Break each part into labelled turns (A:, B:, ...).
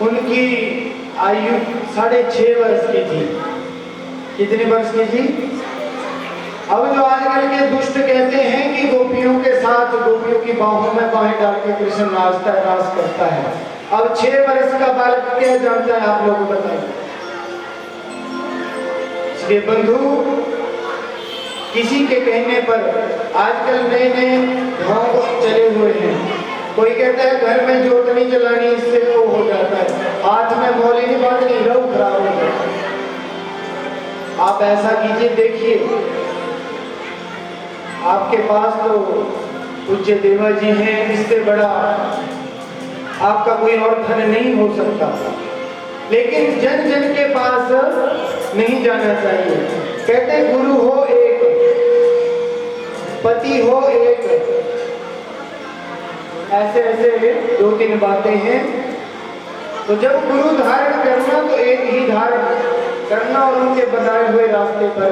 A: उनकी आयु 6.5 वर्ष की थी। कितने वर्ष की थी? अब जो आजकल के दुष्ट कहते हैं कि गोपियों के साथ गोपियों की बाहों में बाहें डाल के कृष्ण नाचता है, नाच करता है। अब 6 वर्ष का बालक क्या जानता है, आप लोग बताइए। इसलिए बंधु, किसी के कहने पर आजकल नए नए ढोंग चले हुए हैं। कोई कहता है घर में जोत नहीं जलानी, इससे वो हो जाता है, हाथ में मौली नहीं बांधनी, रंग खराब हो जाता है। आप ऐसा कीजिए, देखिए आपके पास तो पूज्य देवा जी हैं, इससे बड़ा आपका कोई और धन नहीं हो सकता। लेकिन जन जन के पास नहीं जाना चाहिए। कहते गुरु हो एक, पति हो एक, ऐसे ऐसे 2-3 बातें हैं। तो जब गुरु धारण करना तो एक ही धारण करना और उनके बताए हुए रास्ते पर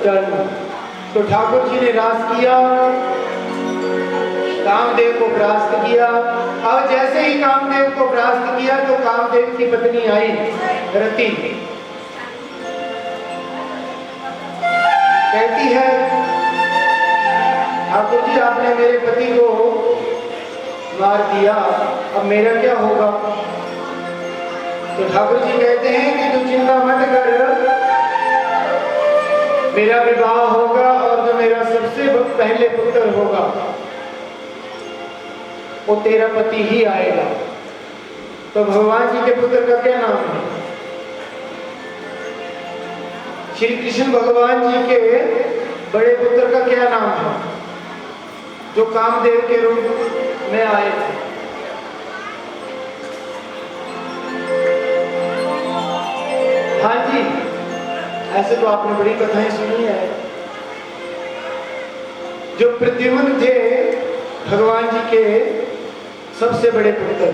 A: चलना। तो ठाकुर जी ने रास किया, कामदेव को परास्त किया। और जैसे ही कामदेव को परास्त किया तो कामदेव की पत्नी आई रति, कहती है ठाकुर जी आपने मेरे पति को मार दिया, अब मेरा क्या होगा? तो ठाकुर जी कहते हैं कि तू चिंता मत कर, मेरा विवाह होगा और जो मेरा सबसे पहले पुत्र होगा वो तेरा पति ही आएगा। तो भगवान जी के पुत्र का क्या नाम है? श्री कृष्ण भगवान जी के बड़े पुत्र का क्या नाम है, जो कामदेव के रूप में आए थे? हाँ जी, ऐसे तो आपने बड़ी कथाएं सुनी है। जो प्रद्युम्न थे भगवान जी के सबसे बड़े पुत्र,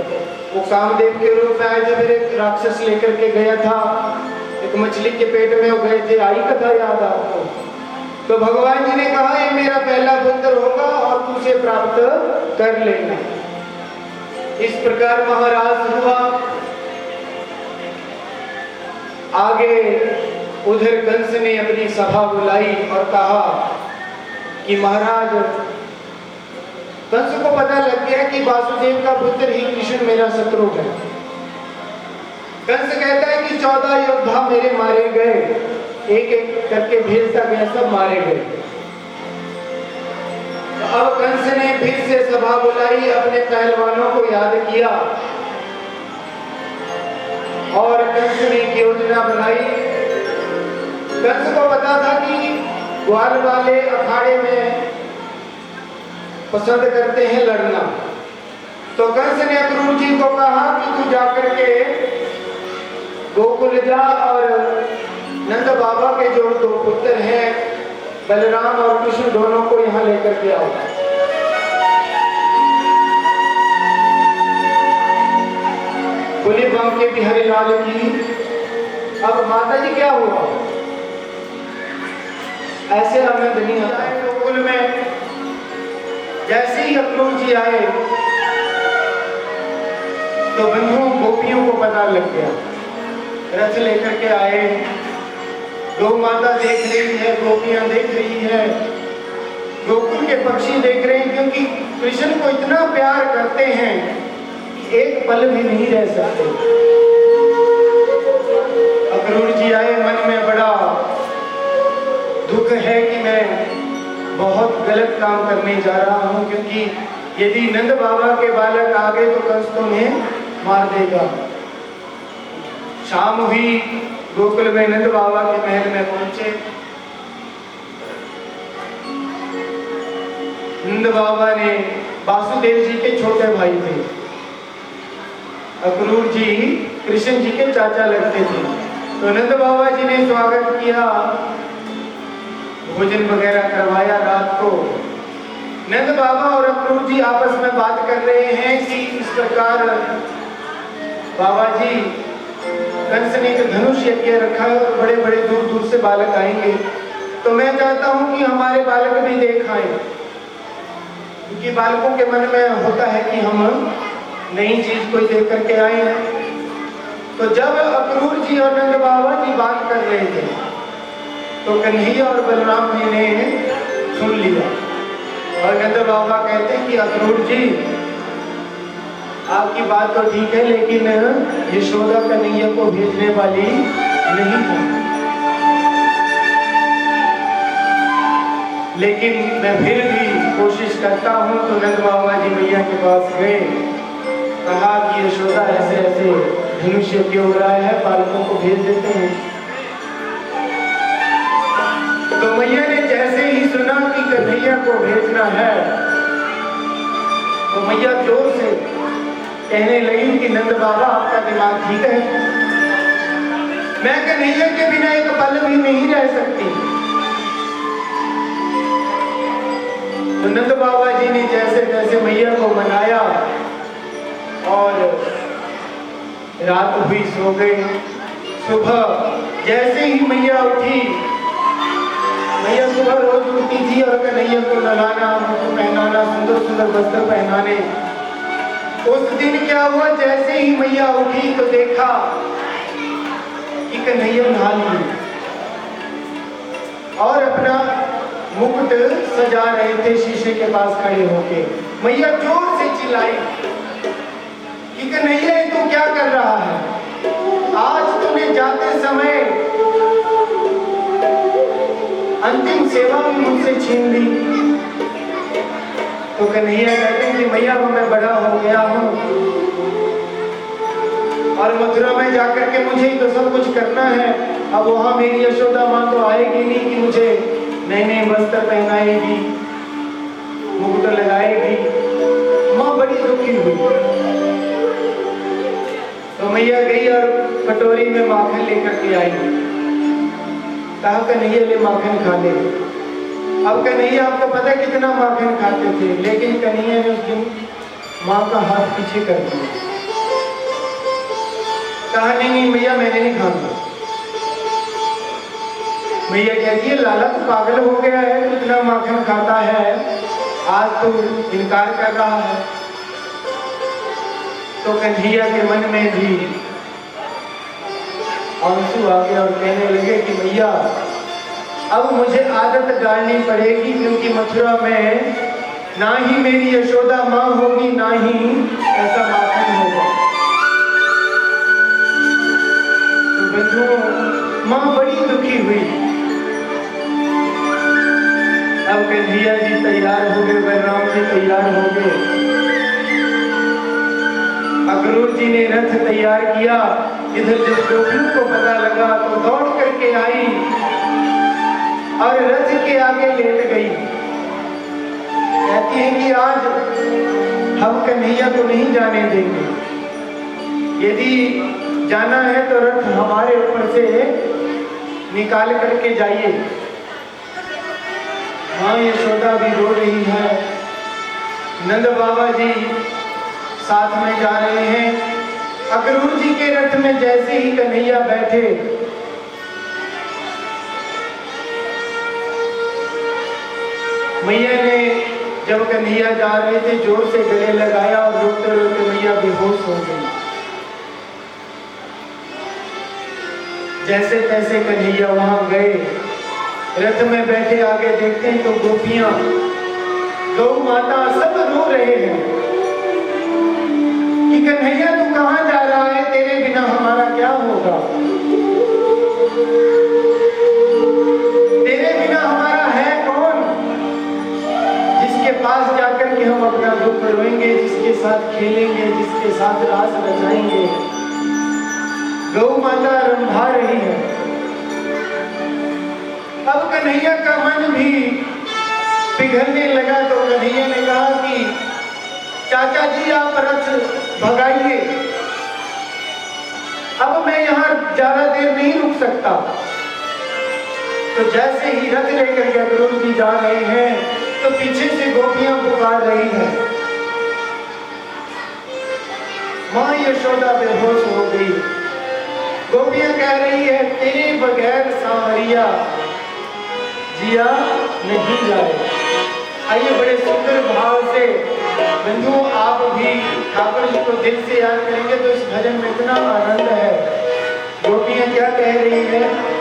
A: वो कामदेव के रूप में आए थे। फिर एक राक्षस लेकर के गया था, एक मछली के पेट में वो गए थे, आई कथा याद आपको? तो भगवान जी ने कहा ये मेरा पहला पुत्र होगा और तू उसे प्राप्त कर लेना। इस प्रकार महाराज हुआ। आगे उधर कंस ने अपनी सभा बुलाई और कहा कि महाराज, कंस को पता लग गया कि वासुदेव का पुत्र ही कृष्ण मेरा शत्रु है। कंस कहता है कि 14 योद्धा मेरे मारे गए, एक एक करके भेजता गया, सब मारे गए। तो अब कंस ने फिर से सभा बुलाई, अपने पहलवानों को याद किया और कंस ने एक योजना बनाई। कंस को पता था कि ग्वाल वाले अखाड़े में पसंद करते हैं लड़ना। तो कंस ने अक्रूर जी को कहा कि तू जाकर के गोकुल जा और नंद बाबा के जो 2 पुत्र हैं बलराम और कृष्ण, दोनों को यहाँ लेकर के आओ। बोले बांके बिहारी लाल की। अब माता जी क्या हुआ? ऐसे आनंद नहीं आता है गोकुल में। जैसे ही अक्रूर जी आए तो बंधुओं गोपियों को पता लग गया। रथ लेकर के आए, गौ माता देख रही है, गोपियां देख रही है, गोकुल के पक्षी देख रहे हैं, क्योंकि कृष्ण को इतना प्यार करते हैं कि एक पल भी नहीं रह सकते। अक्रूर जी आए, मन में बड़ा दुख है कि मैं बहुत गलत काम करने जा रहा हूं, क्योंकि यदि नंद बाबा के बालक आ गए तो कंस तो उन्हें मार देगा। शाम हुई, गोकुल में नंद बाबा के महल में पहुंचे। नंद बाबा ने, वासुदेव जी के छोटे भाई थे, अक्रूर जी कृष्ण जी के चाचा लगते थे। तो नंद बाबा जी ने स्वागत किया, भोजन वगैरह करवाया। रात को नंद बाबा और अक्रूर जी आपस में बात कर रहे हैं कि इस प्रकार बाबा जी कंस ने एक धनुष यज्ञ रखा है और बड़े बड़े दूर दूर से बालक आएंगे, तो मैं चाहता हूं कि हमारे बालक भी देख आए, क्योंकि बालकों के मन में होता है कि हम नई चीज कोई देख करके आए हैं। तो जब अक्रूर जी और नंद बाबा जी बात कर रहे थे तो कन्हैया और बलराम जी ने सुन लिया। और नंद बाबा कहते हैं कि अक्रूर जी आपकी बात तो ठीक है, लेकिन यशोदा कन्हैया को भेजने वाली नहीं है। लेकिन मैं फिर भी कोशिश करता हूँ। तो नंद बाबा जी मैया के पास गए, कहा कि यशोदा ऐसे ऐसे धनुष्य क्यों हो रहा है, बालकों को भेज देते हैं। तो मैया ने जैसे ही सुना कि कन्हैया को भेजना है तो मैया जोर से कहने लगी कि नंद बाबा आपका दिमाग ठीक है, मैं कन्हैया के बिना एक पल भी नहीं रह सकती। तो नंद बाबा जी ने जैसे तैसे मैया को मनाया और रात हुई, सो गए। सुबह जैसे ही मैया उठी, मैया सुबह रोज उठती थी और कन्हैया को नहलाना, उनको पहनाना, सुंदर सुंदर वस्त्र पहनाने। उस दिन क्या हुआ, जैसे ही मैया उठी तो देखा कि कन्हैया नहा लिए और अपना मुकुट सजा रहे थे शीशे के पास खड़े होके। मैया जोर से चिल्लाई कि कन्हैया तू क्या कर रहा है, आज तूने जाते समय अंतिम सेवा भी मुझसे छीन ली। तो कन्हैया कहते हैं कि मैया मैं बड़ा हो गया हूँ और मथुरा में जाकर के मुझे ही तो सब कुछ करना है। अब वहां मेरी यशोदा माँ तो आएगी नहीं कि मुझे नए नए वस्त्र पहनाएगी, मुकुट लगाएगी। माँ बड़ी दुखी हुई। तो मैया गई और कटोरी में माखन लेकर के आई, कहा कन्हैया ले माखन खा ले। अब कन्हैया आपको पता है कितना माखन खाते थे, लेकिन कन्हैया ने उस दिन माँ का हाथ पीछे कर दिया। कहा नहीं नहीं मैया मैंने नहीं खाना। मैया कहती है लाला तो पागल हो गया है, कितना माखन खाता है, आज तो इनकार कर रहा है। तो कन्हैया के मन में भी आंसू आ गए और कहने लगे कि मैया अब मुझे आदत डालनी पड़ेगी, क्योंकि मथुरा में ना ही मेरी यशोदा माँ होगी, ना ही ऐसा माखन होगा। तो बंधुओं माँ बड़ी दुखी हुई। अब कन्हैया जी तैयार हो गए, बलराम जी तैयार हो गए, अक्रूर जी ने रथ तैयार किया। इधर जब गोपियों को पता लगा तो दौड़ करके आई और रथ के आगे लेट गई। कहती है कि आज हम कन्हैया को नहीं जाने देंगे, यदि जाना है तो रथ हमारे ऊपर से निकाल करके जाइए। माँ यशोदा भी रो रही है, नंद बाबा जी साथ में जा रहे हैं। अक्रूर जी के रथ में जैसे ही कन्हैया बैठे, मैया ने जब कन्हैया जा रहे थे जोर से गले लगाया और रोते रोते मैया बेहोश हो गई। जैसे तैसे कन्हैया वहां गए, रथ में बैठे आगे देखते हैं तो गोपियां, गौ माता सब रो रहे हैं कि कन्हैया तू कहां जा रहा है, तेरे बिना हमारा क्या होगा, तेरे बिना हमारा है कौन जिसके पास जाकर के हम अपना दुख रोएंगे, जिसके साथ खेलेंगे, जिसके साथ रास रचाएंगे। गौ माता रंभा रही है। अब कन्हैया का मन भी पिघलने लगा। तो कन्हैया ने कहा कि चाचा जी आप रथ भगाइए, अब मैं यहाँ ज्यादा देर नहीं रुक सकता। तो जैसे ही रथ लेकर के अक्रूर जी जा रहे हैं तो पीछे से गोपियां पुकार रही हैं। माँ यशोदा बेहोश हो गई। गोपियां कह रही है तेरे बगैर सांवरिया जिया नहीं जाए। आइए बड़े सुंदर भाव से बंधुओं आप भी ठाकुर जी को दिल से याद करेंगे तो इस भजन में इतना आनंद है। गोपियां क्या कह रही है?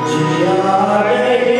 B: जिया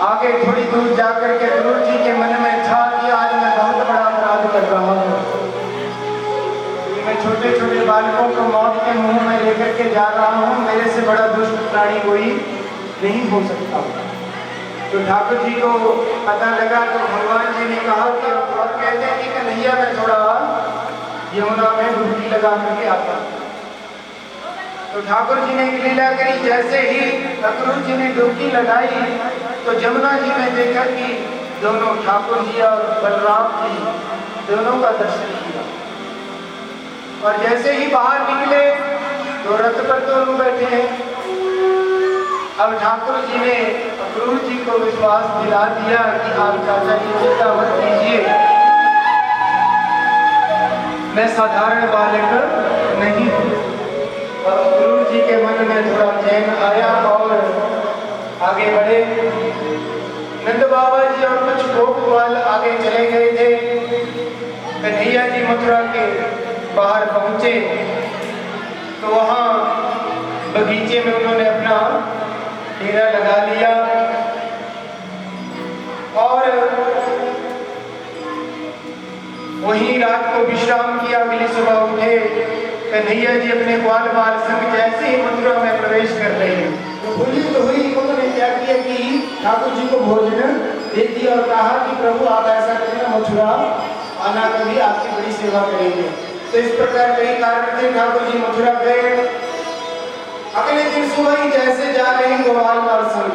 A: आगे थोड़ी दूर जाकर के गुरु जी के मन में था कि आज मैं बहुत बड़ा अपराध कर रहा हूँ, मैं छोटे छोटे बालकों को मौत के मुंह में लेकर के जा रहा हूँ, मेरे से बड़ा दुष्ट प्राणी कोई नहीं हो सकता। तो ठाकुर जी को पता लगा तो भगवान जी ने कहा कि और कहते हैं कि कन्हैया मैं थोड़ा यमुना में डुबकी लगा करके आता। तो ठाकुर जी ने लीला करी, जैसे ही ठाकुर जी ने डुबकी लगाई तो जमुना जी ने देखा कि दोनों ठाकुर जी और बलराम जी दोनों का दर्शन किया। और जैसे ही बाहर निकले तो रथ पर दोनों बैठे हैं। अब ठाकुर जी ने अक्रूर जी को विश्वास दिला दिया कि आप चाचा जी चिंता मत कीजिए, मैं साधारण बालक नहीं हूँ। और अक्रूर जी के मन में थोड़ा चैन आया और आगे बढ़े। नंद बाबा जी और कुछ गोपवाल आगे चले गए थे। कन्हैया जी मथुरा के बाहर पहुंचे तो वहां बगीचे में उन्होंने अपना डेरा लगा लिया और वहीं रात को विश्राम किया। अगली सुबह उठे कन्हैया जी अपने ग्वाल बाल संग जैसे ही मथुरा में प्रवेश कर रहे हैं तो भूली तो हुई, उन्होंने क्या किया कि ठाकुर जी को भोजन दे दिया और कहा कि प्रभु आप ऐसा करना, मथुरा आना, कभी आपकी बड़ी सेवा करेंगे। तो इस प्रकार कई कारण थे, ठाकुर जी मथुरा गए। अगले दिन सुबह ही जैसे जा रहे हैं ग्वाल बाल संग,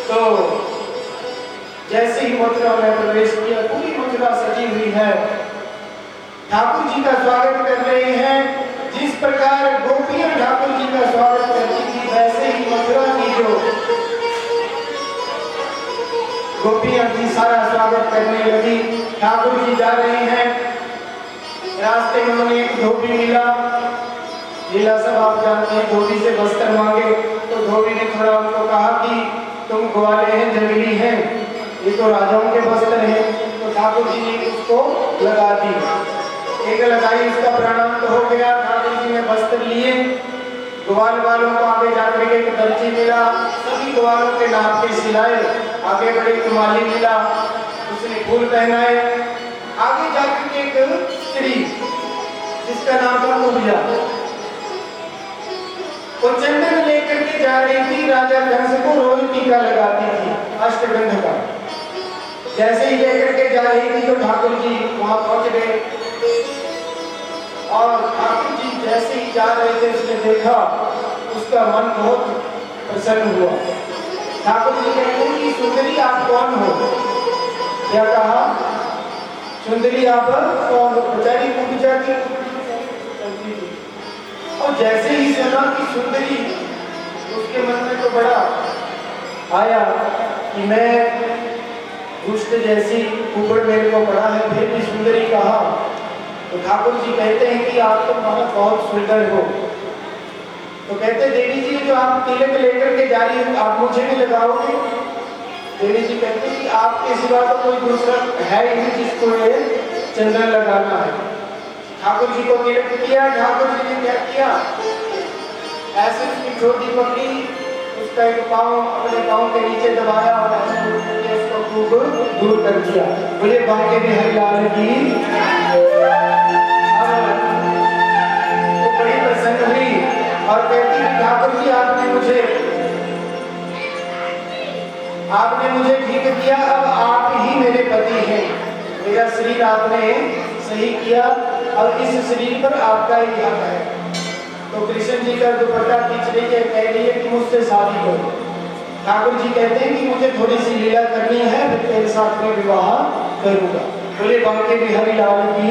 A: तो जैसे ही मथुरा में प्रवेश किया पूरी मथुरा सजी हुई है, ठाकुर जी का स्वागत कर रहे हैं। जिस प्रकार गोपियां ठाकुर जी का स्वागत करती थी वैसे ही मथुरा की जो गोपियां थी सारा स्वागत करने लगी। ठाकुर जी जा रहे हैं, रास्ते में उन्हें एक धोबी मिला। लीला सब आप जानते हैं, धोबी से वस्त्र मांगे तो धोबी ने थोड़ा उनको कहा कि तुम ग्वाले हैं, जंगली हैं, ये तो राजाओं के वस्त्र हैं। तो ठाकुर जी ने उसको लगा दी, एक लगाई, उसका प्रणाम तो हो गया। ठाकुर जी ने वस्त्र लिए, ग्वाल वालों को आगे जाकर के एक दर्जी मिला, सभी ग्वालों के नाप के सिलाए। आगे बड़े एक माली मिला, उसने फूल पहनाए। आगे जाकर के एक स्त्री जिसका नाम था कुबिया, वो चंदन लेकर के जा रही थी, राजा कंस को रोज टीका लगाती थी अष्टगंध का। जैसे ही लेकर के जा रही थी तो ठाकुर जी वहां पहुंच गए और ठाकुर जी जैसे ही जा रहे थे उसने देखा, उसका मन बहुत प्रसन्न हुआ। ठाकुर जी कहते हैं कि सुंदरी आप कौन हो? क्या कहा? सुंदरी आप कौन हो? बेचारी उठ जाती और जैसे ही सुना कि सुंदरी, उसके मन में तो बड़ा आया कि मैं दुष्ट जैसी ऊपर मेरे को पड़ा है, फिर भी सुंदरी कहा। तो ठाकुर जी कहते हैं कि आप तो बहुत सुंदर हो। तो कहते देवी जी जो आप तिलक लेकर के जा रही हो आप मुझे भी लगाओगे? देवी जी कहते हैं कि आपके सिवा तो कोई दूसरा है ही नहीं जिसको ये चंदन लगाना है। ठाकुर जी को तिलक किया। ठाकुर जी ने क्या किया, ऐसे उसकी छोटी पकड़ी, उसका एक पाँव अपने पाँव के नीचे दबाया और ऐसे उसको खूब दूर कर दिया। बोले बांके बिहारी लाल की। वो बड़ी प्रसन्न हुई और कहती कि ठाकुर जी आपने मुझे ठीक किया, अब आप ही मेरे पति हैं। मेरा शरीर आपने सही किया, अब इस शरीर पर आपका ही हक है। तो कृष्ण जी का दुपट्टा खींच रही है, कह रही है कि मुझसे शादी करो। ठाकुर जी कहते हैं कि मुझे थोड़ी सी लीला करनी है, फिर तेरे साथ में विवाह करूंगा। बोले बांके बिहारी लाल की।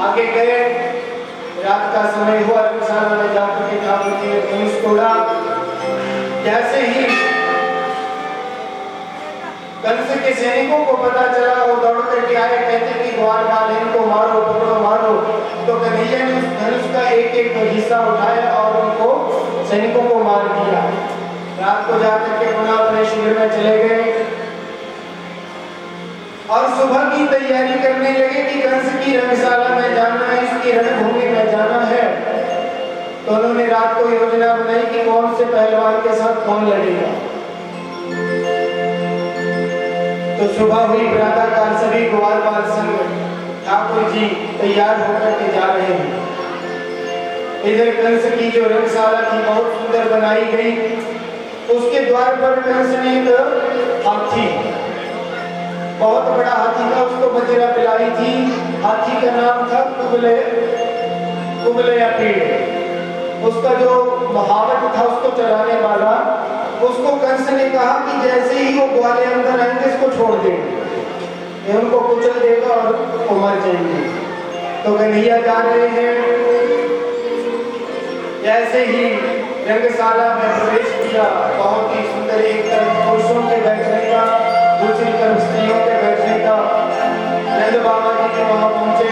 A: आगे गए, रात का समय हुआ, रंगशाला में जाकर के ठाकुर जी ने धनुष तोड़ा। जैसे ही कंस के सैनिकों को पता चला, वो दौड़ करके आए, कहते कि ग्वाल बाल इनको मारो, पकड़ो, मारो। तो कन्हैया ने उस धनुष का एक एक हिस्सा उठाया और उनको सैनिकों को मार दिया। रात को जाकर के पुनः अपने शिविर में चले गए और सुबह की तैयारी करने लगे कि कंस की रंगशाला में जाना है, इसकी रणभूमि में जाना है। तो उन्होंने रात को योजना बनाई कि कौन से पहलवान के साथ कौन लड़ेगा। तो सुबह हुई प्रातःकाल, सभी ग्वाल बाल संग ठाकुर जी तैयार होकर के जा रहे हैं। इधर कंस की जो रंगशाला थी बहुत सुंदर बनाई गई। उसके द्वार पर कंस ने एक हाथी, बहुत बड़ा हाथी था, उसको मदिरा पिलाई थी। हाथी का नाम था कुबले या पीड़। उसका जो महावत था उसको चलाने वाला, उसको कंस ने कहा कि जैसे ही वो ग्वाले अंदर आएंगे इसको छोड़ देंगे, उनको कुचल देगा और वो मर जाएंगे। तो कन्हैया जा रहे हैं। जैसे ही रंगशाला में प्रवेश किया, बहुत ही सुंदर, एक तरफ पुरुषों के बैठने का, दूसरी तरफ स्त्रियों के बैठने का। नंद बाबा जी के वहां पहुंचे।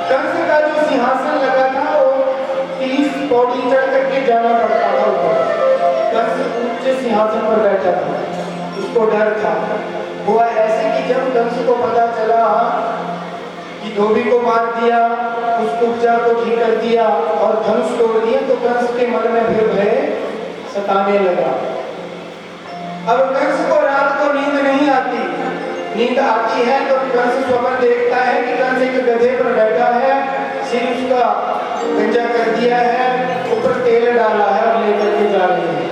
A: कंस का जो सिंहासन लगा था वो 30 पौड़ी चढ़ करके जाना पड़ता था ऊपर। कंस ऊंचे सिंहासन पर बैठा था, उसको डर था। हुआ ऐसे कि जब कंस को पता चला कि धोबी को मार दिया, उस उपजा को ठीक कर दिया और धनुष तोड़ दिया, तो कंस के मन में फिर भय सताने लगा। अब कंस को रात को नींद नहीं आती। नींद आती है तो कंस स्वप्न देखता है कि कंस एक गधे पर बैठा है, सिर उसका गंजा कर दिया है, ऊपर तेल डाला है और लेकर के जा रहे हैं।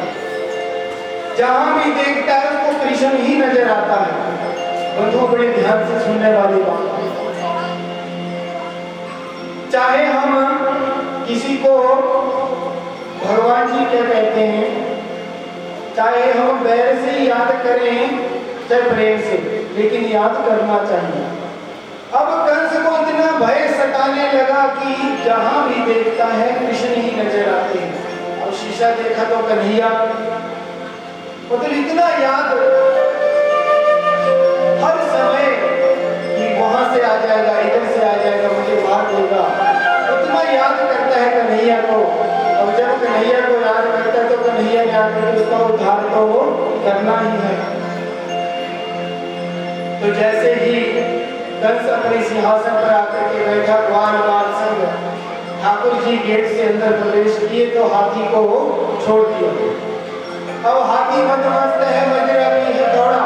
A: जहां भी देखता है उसको कृष्ण ही नजर आता है। बंधुओं, बड़े ध्यान से सुनने वाली बात। चाहे हम किसी को भगवान जी क्या कहते हैं, चाहे हम बैर से याद करें चाहे प्रेम से, लेकिन याद करना चाहिए। अब कंस को इतना भय सताने लगा कि जहां भी देखता है कृष्ण ही नजर आते हैं। और शीशा देखा तो कन्हैया, मतलब इतना याद हर समय कि वहां से आ जाएगा, इधर से आ जाएगा, मुझे मार देगा, इतना याद करता है कन्हैया को। और जब कन्हैया को याद करता है तो कन्हैया ने आकर उसका उद्धार तो वो करना ही है। तो जैसे ही कंस अपने सिंहासन पर आकर के बैठा, ग्वाल बाल संग ठाकुर जी गेट से अंदर प्रवेश किए तो हाथी को छोड़ दिया। अब हाथी मदमस्त है, मदिरा पी है, दौड़ा।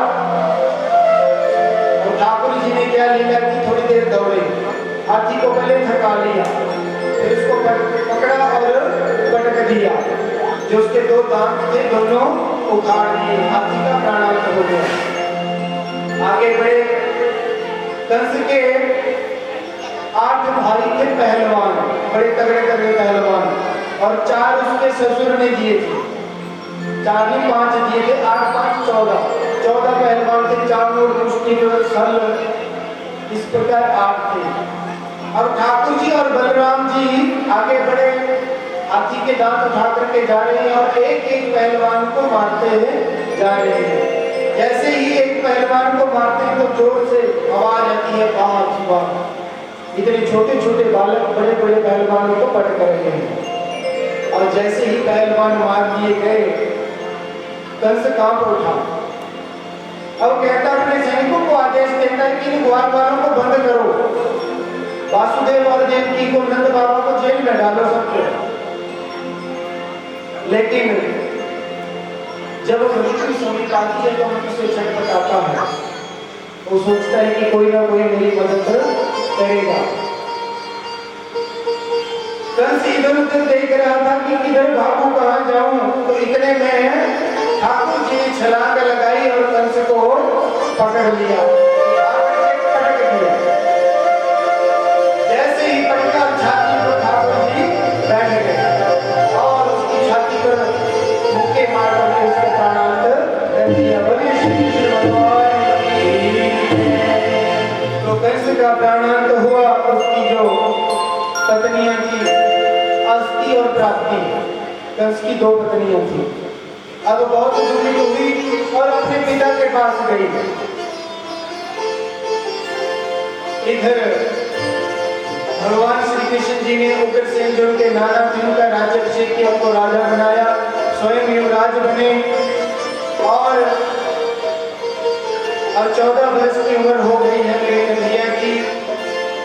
A: और ठाकुर जी ने क्या लीला की, थोड़ी देर दौड़े, हाथी को पहले थका लिया, फिर उसको पकड़ा और पटक दिया। जो उसके 2 दांत थे दोनों उखाड़ दिए, हाथी का प्राणांत हो गया। आगे बढ़े। कंस के 8 भाई थे पहलवान, बड़े तगड़े तगड़े पहलवान, और 4 उसके ससुर ने दिए थे। 4 नहीं 5 दिए थे, 8 5 14 पहलवान थे। 4 मुष्टि हल, इस प्रकार 8 थे। अब ठाकुर जी और बलराम जी आगे बढ़े, हाथी के दांत उठा करके जा रहे हैं और एक एक पहलवान को मारते हुए जा रहे हैं। जैसे ही एक पहलवान को मारते हैं तो जोर से आवाज आती है, वाह वाह। इतने छोटे छोटे बालक बड़े बड़े पहलवानों को पटक रहे हैं। और जैसे ही पहलवान मार दिए गए, कंस कांप उठा। अब कहता अपने सैनिकों को आदेश देता है कि इन ग्वाल वालों को बंद करो, वासुदेव और देवकी को, नंद बाबा को जेल में डालो सबको। लेकिन जब मृत्यु समीप आती है तो मनुष्य छटपटाता है, वो सोचता है कि कोई ना कोई मेरी मदद करेगा। कंस इधर उधर देख रहा था कि किधर भागूं, कहां जाऊं, तो इतने में ठाकुर जी ने छलांग लगाई और कंस को पकड़ लिया, पटक दिया। जैसे ही पटका, छाती पर ठाकुर जी बैठ गए और उसकी छाती पर मुक्के मार करके उसके प्राणांत कर दिया। बोलिए श्री कृष्ण भगवान की। तो कंस का प्राणांत हुआ। उसकी जो पत्नियां थी अस्थि और प्राप्ति, कंस की 2 पत्नियां थी। अब बहुत दुखी हुई और अपने पिता के पास गई। इधर भगवान श्री कृष्ण जी ने उग्रसेन जो उनके नाना थे उनका राज्याभिषेक किया, उनको राजा बनाया, स्वयं युवराज बने। और अब 14 वर्ष की उम्र हो गई है मेरे कन्हैया की।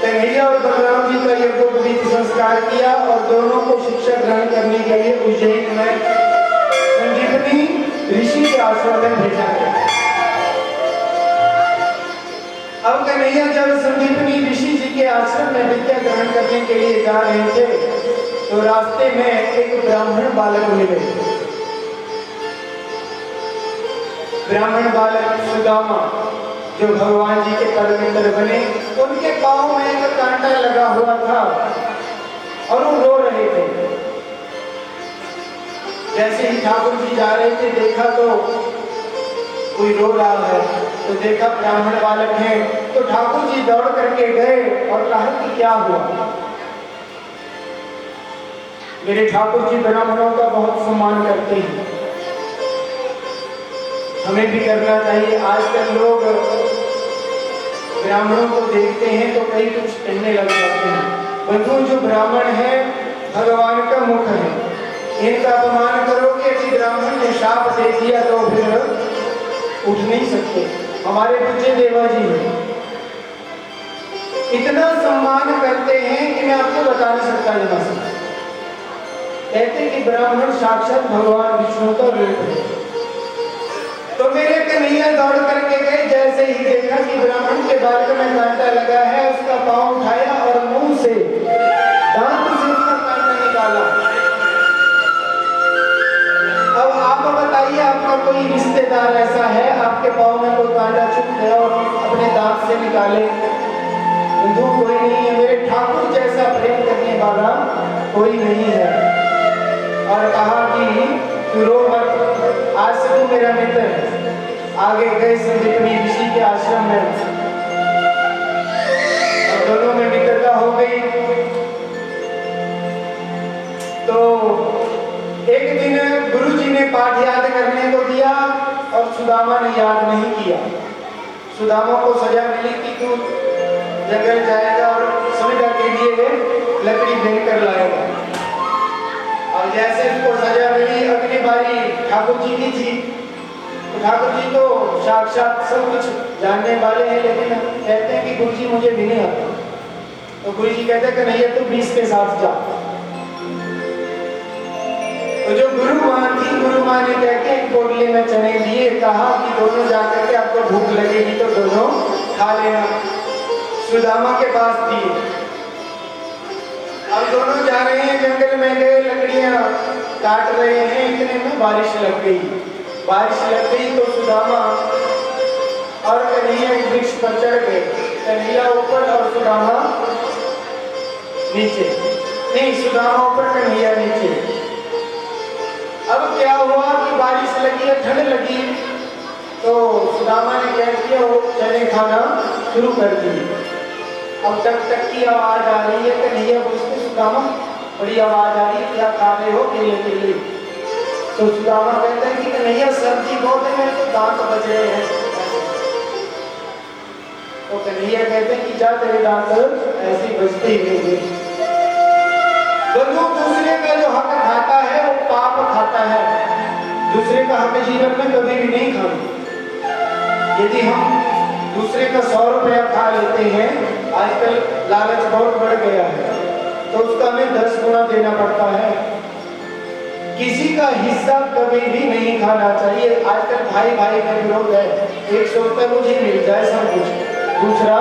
A: कन्हैया और बलराम जी का यज्ञोपवीत संस्कार किया और दोनों को शिक्षा ग्रहण करने के लिए उज्जैन में संजीवनी ऋषि के आश्रम में भेजा गया। जब संदीपनी ऋषि जी के आश्रम में विद्या ग्रहण करने के लिए जा रहे थे तो रास्ते में एक ब्राह्मण बालक मिले। ब्राह्मण बालक सुदामा जो भगवान जी के परम मित्र बने, उनके पांव में एक कांटा लगा हुआ था और वो रो रहे थे। जैसे ही ठाकुर जी जा रहे थे देखा तो कोई रो रहा है, तो देखा ब्राह्मण बालक है, तो ठाकुर जी दौड़ करके गए और कहा कि क्या हुआ। मेरे ठाकुर जी ब्राह्मणों का बहुत सम्मान करते हैं, हमें भी करना चाहिए। आजकल लोग ब्राह्मणों को देखते हैं तो कई कुछ कहने लग जाते हैं। बंधु, जो ब्राह्मण है भगवान का मुख है, इनका अपमान करोगे कि ब्राह्मण ने शाप दे दिया तो फिर उठ नहीं सकते। हमारे पूज्य देवा जी इतना सम्मान करते हैं कि मैं आपको बता नहीं सकता। यहाँ से कहते कि ब्राह्मण साक्षात भगवान विष्णु का रूप है। तो मेरे कन्हैया दौड़ करके गए, जैसे ही देखा कि ब्राह्मण के बाल में कांटा लगा है, उसका पांव उठाया और मुंह से दांत से उसका कांटा निकाला। अब आप बताइए, आपका कोई रिश्तेदार ऐसा है आपके पांव में कोई कांटा चुभ गया और अपने दांत से निकाले? बंधु, कोई नहीं है। मेरे ठाकुर जैसा प्रेम करने वाला कोई नहीं है। और कहा कि तू रो मत, आज से तू मेरा मित्र है। आगे गए संदीपनी ऋषि के आश्रम में और दोनों में मित्रता हो गई। तो एक दिन गुरु जी ने पाठ याद करने को दिया और सुदामा ने याद नहीं किया। सुदामा को सजा मिली कि तू जंगल जाएगा और संविदा के लिए लकड़ी देकर लाएगा। और जैसे उसको सजा मिली, अगली बारी ठाकुर जी की थी। तो ठाकुर जी तो साक्षात सब कुछ जानने वाले हैं, लेकिन कहते हैं कि गुरु जी मुझे भी नहीं आता। तो गुरु जी कहते हैं कि नहीं, तू 20 के साथ जा। तो जो गुरु माँ थी, गुरु माँ ने कहते एक पोटली में चने दिए, कहा कि दोनों जाकर के आपको भूख लगेगी तो दोनों खा लेना। सुदामा के पास दिए। अब दोनों जा रहे हैं, जंगल में गए, लकड़ियां काट रहे हैं, इतने में बारिश लग गई। बारिश लग गई तो सुदामा और कन्हैया वृक्ष पर चढ़ गए। कन्हैया ऊपर और सुदामा नीचे। नहीं, सुदामा ऊपर कन्हैया नीचे। अब क्या हुआ कि बारिश लगी, ठंड लगी, तो सुदामा ने क्या किया, वो चने खाना शुरू कर दिए। अब टक टक की आवाज आ रही है। कन्हैया पूछते, सुदामा बड़ी आवाज आ रही है, क्या खा रहे हो? केले केले। तो सुदामा कहता है कि कन्हैया सब्जी बहुत है, मेरे को दांत बज रहे हैं। तो कन्हैया कहते हैं कि जा, तेरे दांत ऐसे बजते ही नहीं। दूसरे का जो हक खाता है वो पाप खाता है। दूसरे का हक जीवन में कभी भी नहीं खाना। यदि हम दूसरे का 100 रुपया खा लेते हैं, आजकल लालच बहुत बढ़ गया है, तो उसका हमें 10 गुना देना पड़ता है। किसी का हिस्सा कभी भी नहीं खाना चाहिए। आजकल भाई भाई का विरोध है, एक सोचता है मुझे मिल जाए सब कुछ, दूसरा।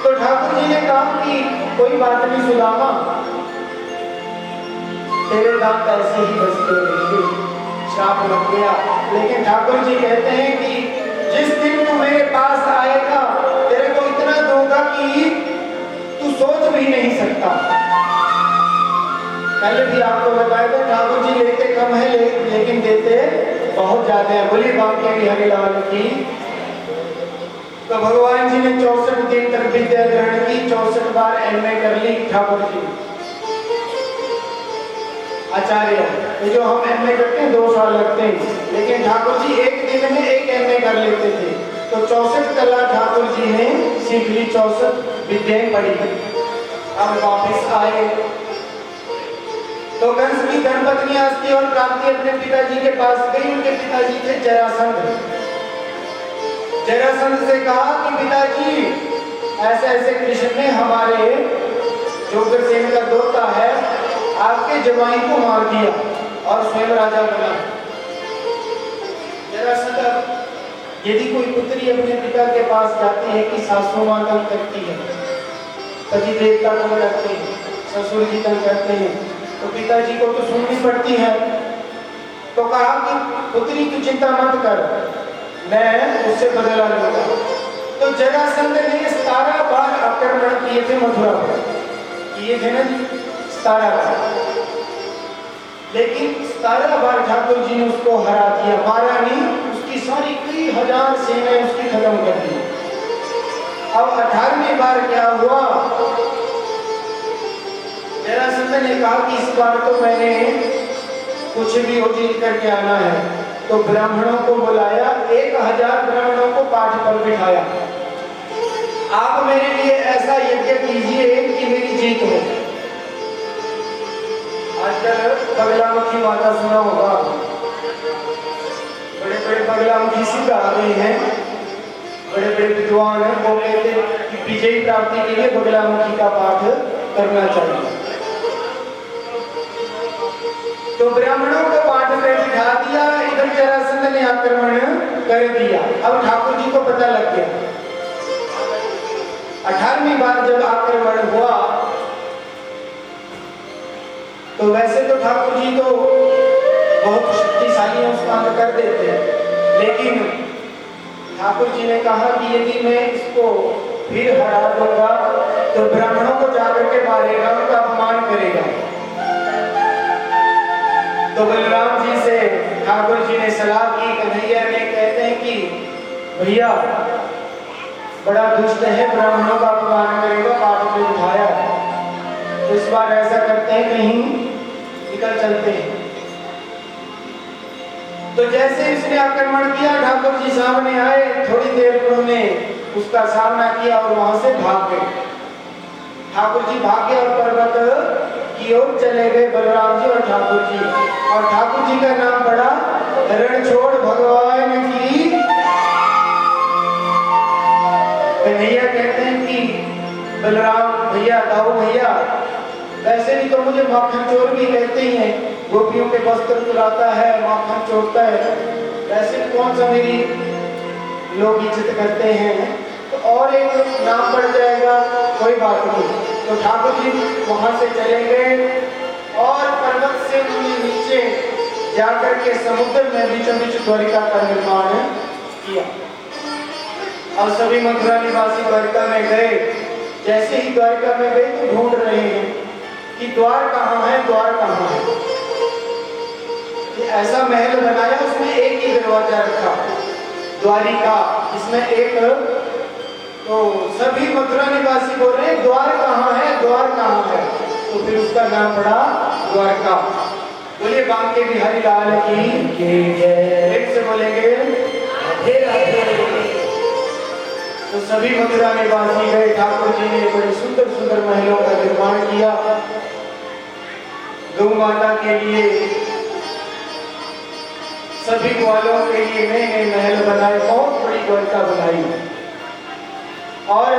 A: तो ठाकुर जी ने कहा कि कोई बात नहीं सुदामा, तेरे दांत ऐसे ही बजते रहेंगे, श्राप लग गया। लेकिन ठाकुर जी कहते हैं कि जिस दिन तू मेरे पास आएगा, तेरे को इतना दूंगा कि तू सोच भी नहीं सकता। पहले भी आपको बताया था, ठाकुर जी लेते कम है लेकिन देते बहुत ज्यादा है। बोली बाकी बिहारी लाल की। तो भगवान जी ने 64 दिन तक विद्या ग्रहण की, 64 बार एमए कर ली ठाकुर जी आचार्य। ये जो हम एमए करते हैं 2 साल लगते हैं, लेकिन ठाकुर जी एक दिन में 1 एमए कर लेते थे। तो 64 कला ठाकुर जी ने सीख ली, 64 विद्याएं पढ़ी। अब वापिस आए तो कंस की धर्मपत्नी आस्ती और प्राप्ति अपने पिताजी के पास गई। उनके पिताजी थे जरासंध। जरासंध से कहा कि पिताजी ऐसे ऐसे कृष्ण ने हमारे जो उग्रसेन का दोता है आपके जमाई को मार दिया और स्वयं राजा बना। जरासंध यदि कोई पुत्री अपने पिता के पास जाती है कि सासू माँ तंग करती है, पति देवता तंग करते हैं, ससुर जी तंग करते हैं, तो पिताजी को तो सुननी पड़ती है। तो कहा कि पुत्री तू चिंता मत कर, मैं उससे बदला लूंगा। तो जरासंध ने 17 बार आक्रमण किए थे मथुरा पर, किए थे ना जी 17 बार, लेकिन 17 बार ठाकुर जी ने उसको हरा दिया, मारा नहीं, उसकी सारी कई हजार सेनाएं उसकी खत्म कर दी। अब 18वीं बार क्या हुआ, जरासंध ने कहा कि इस बार तो मैंने कुछ भी उचित करके आना है, तो ब्राह्मणों को बुलाया, 1000 ब्राह्मणों को पाठ पर बिठाया, आप मेरे लिए ऐसा यज्ञ कीजिए कि मेरी जीत हो। आजकल बगलामुखी माता सुना होगा, बड़े बड़े बगलामुखी सिद्ध आ गए हैं, बड़े बड़े विद्वान हैं, वो कहते हैं कि विजयी प्राप्ति के लिए बगलामुखी का पाठ करना चाहिए। तो ब्राह्मणों को पाठ पे बिठा दिया, इधर जरासंध ने आक्रमण कर दिया। अब ठाकुर जी को पता लग गया। 18वीं बार जब आक्रमण हुआ तो वैसे तो ठाकुर जी तो बहुत शक्तिशाली है, उसका अंत कर देते हैं, लेकिन ठाकुर जी ने कहा कि यदि मैं इसको फिर हरा दूंगा तो ब्राह्मणों को जाकर के मारेगा, उनका अपमान करेगा। तो बलराम जी से ठाकुर जी ने सलाह की, कन्हैया ने कहते हैं कि भैया बड़ा दुष्ट है, ब्राह्मणों का अपमान करेगा, पाठ पे बिठाया, तो इस बार ऐसा करते हैं कहीं निकल चलते हैं। तो जैसे इसने आक्रमण किया, ठाकुर जी सामने आए, थोड़ी देर उन्होंने उसका सामना किया और वहां से भाग गए। ठाकुर जी भागे और पर्वत की ओर चले गए, बलराम जी और ठाकुर जी, और ठाकुर जी का नाम पड़ा रणछोड़ भगवान की। कन्हैया कहते हैं कि बलराम भैया, दाऊ भैया, वैसे भी तो मुझे माखन चोर भी कहते ही हैं, गोपियों के वस्त्र चुराता है, माखन चोरता है, वैसे कौन सा मेरी लोग इज्जत करते हैं, तो और एक नाम पड़ जाएगा, कोई बात नहीं। तो ठाकुर जी वहां से चले गए और पर्वत से नीचे जाकर के समुद्र में बीचों बीच द्वारिका का निर्माण किया। और सभी मथुरा निवासी द्वारिका में गए। जैसे ही द्वारिका में गए तो ढूंढ रहे हैं कि द्वार कहाँ है, द्वार कहाँ है। ऐसा महल बनाया, उसमें एक ही दरवाजा रखा, द्वारिका, इसमें एक। तो सभी मथुरा निवासी बोल रहे हैं द्वार कहाँ है, द्वार कहाँ है, तो फिर उसका नाम पड़ा द्वारका। बोलिए बांके बिहारी लाल की जय। एक से बोलेंगे राधे राधे। तो सभी मथुरा निवासी गए, ठाकुर जी ने बड़े सुंदर सुंदर महलों का निर्माण किया। गौ माता के लिए, सभी ग्वालों के लिए नए नए महल बनाए, बहुत बड़ी द्वारिका बनाई। और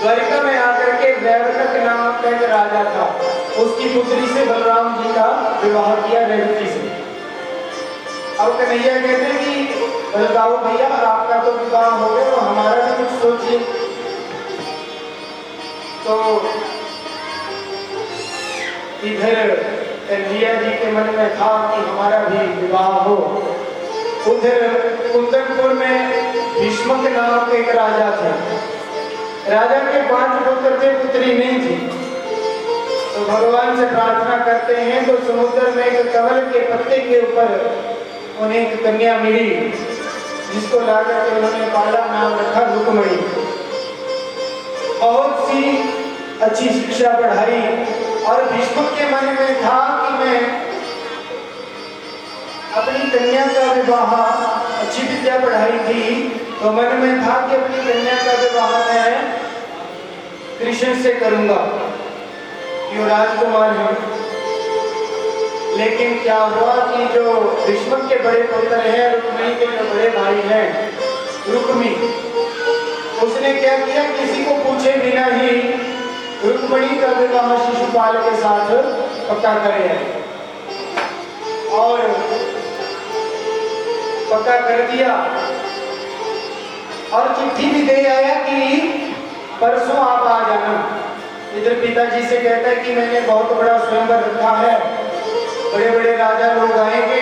A: द्वारिका में आकर के रेवतक नाम का एक राजा था, उसकी पुत्री से बलराम जी का विवाह किया रेवती से। अब कन्हैया कहते हैं कि बलदाऊ भैया आपका तो विवाह हो गया, तो हमारा भी कुछ सोचिए। तो इधर कन्हैया जी के मन में था कि हमारा भी विवाह हो। उधर कुंदनपुर में भीष्मक नाम के एक राजा थे। राजा के 5 पुत्र थे, पुत्री नहीं थी। तो भगवान से प्रार्थना करते हैं तो समुद्र में एक कमल के पत्ते के ऊपर उन्हें एक कन्या मिली, जिसको लाकर के उन्होंने पाला, नाम रखा रुक्मणी। बहुत सी अच्छी शिक्षा पढ़ाई और भीष्म के मन में था कि मैं अपनी कन्या का विवाह, अच्छी विद्या पढ़ाई थी तो मन में था कि अपनी कन्या का विवाह मैं कृष्ण से करूंगा, क्यों राजकुमार है। लेकिन क्या हुआ कि जो भीष्म के बड़े पुत्र हैं, रुक्मिणी के जो बड़े भाई हैं, रुक्मी, उसने क्या किया, किसी को पूछे बिना ही रुक्मिणी का विवाह शिशुपाल के साथ पक्का करे और पक्का कर दिया। और चिट्ठी भी दे आया कि परसों आप आ जाना। इधर पिताजी से कहता है कि मैंने बहुत बड़ा स्वयंवर रखा है, बड़े बड़े राजा लोग आएंगे।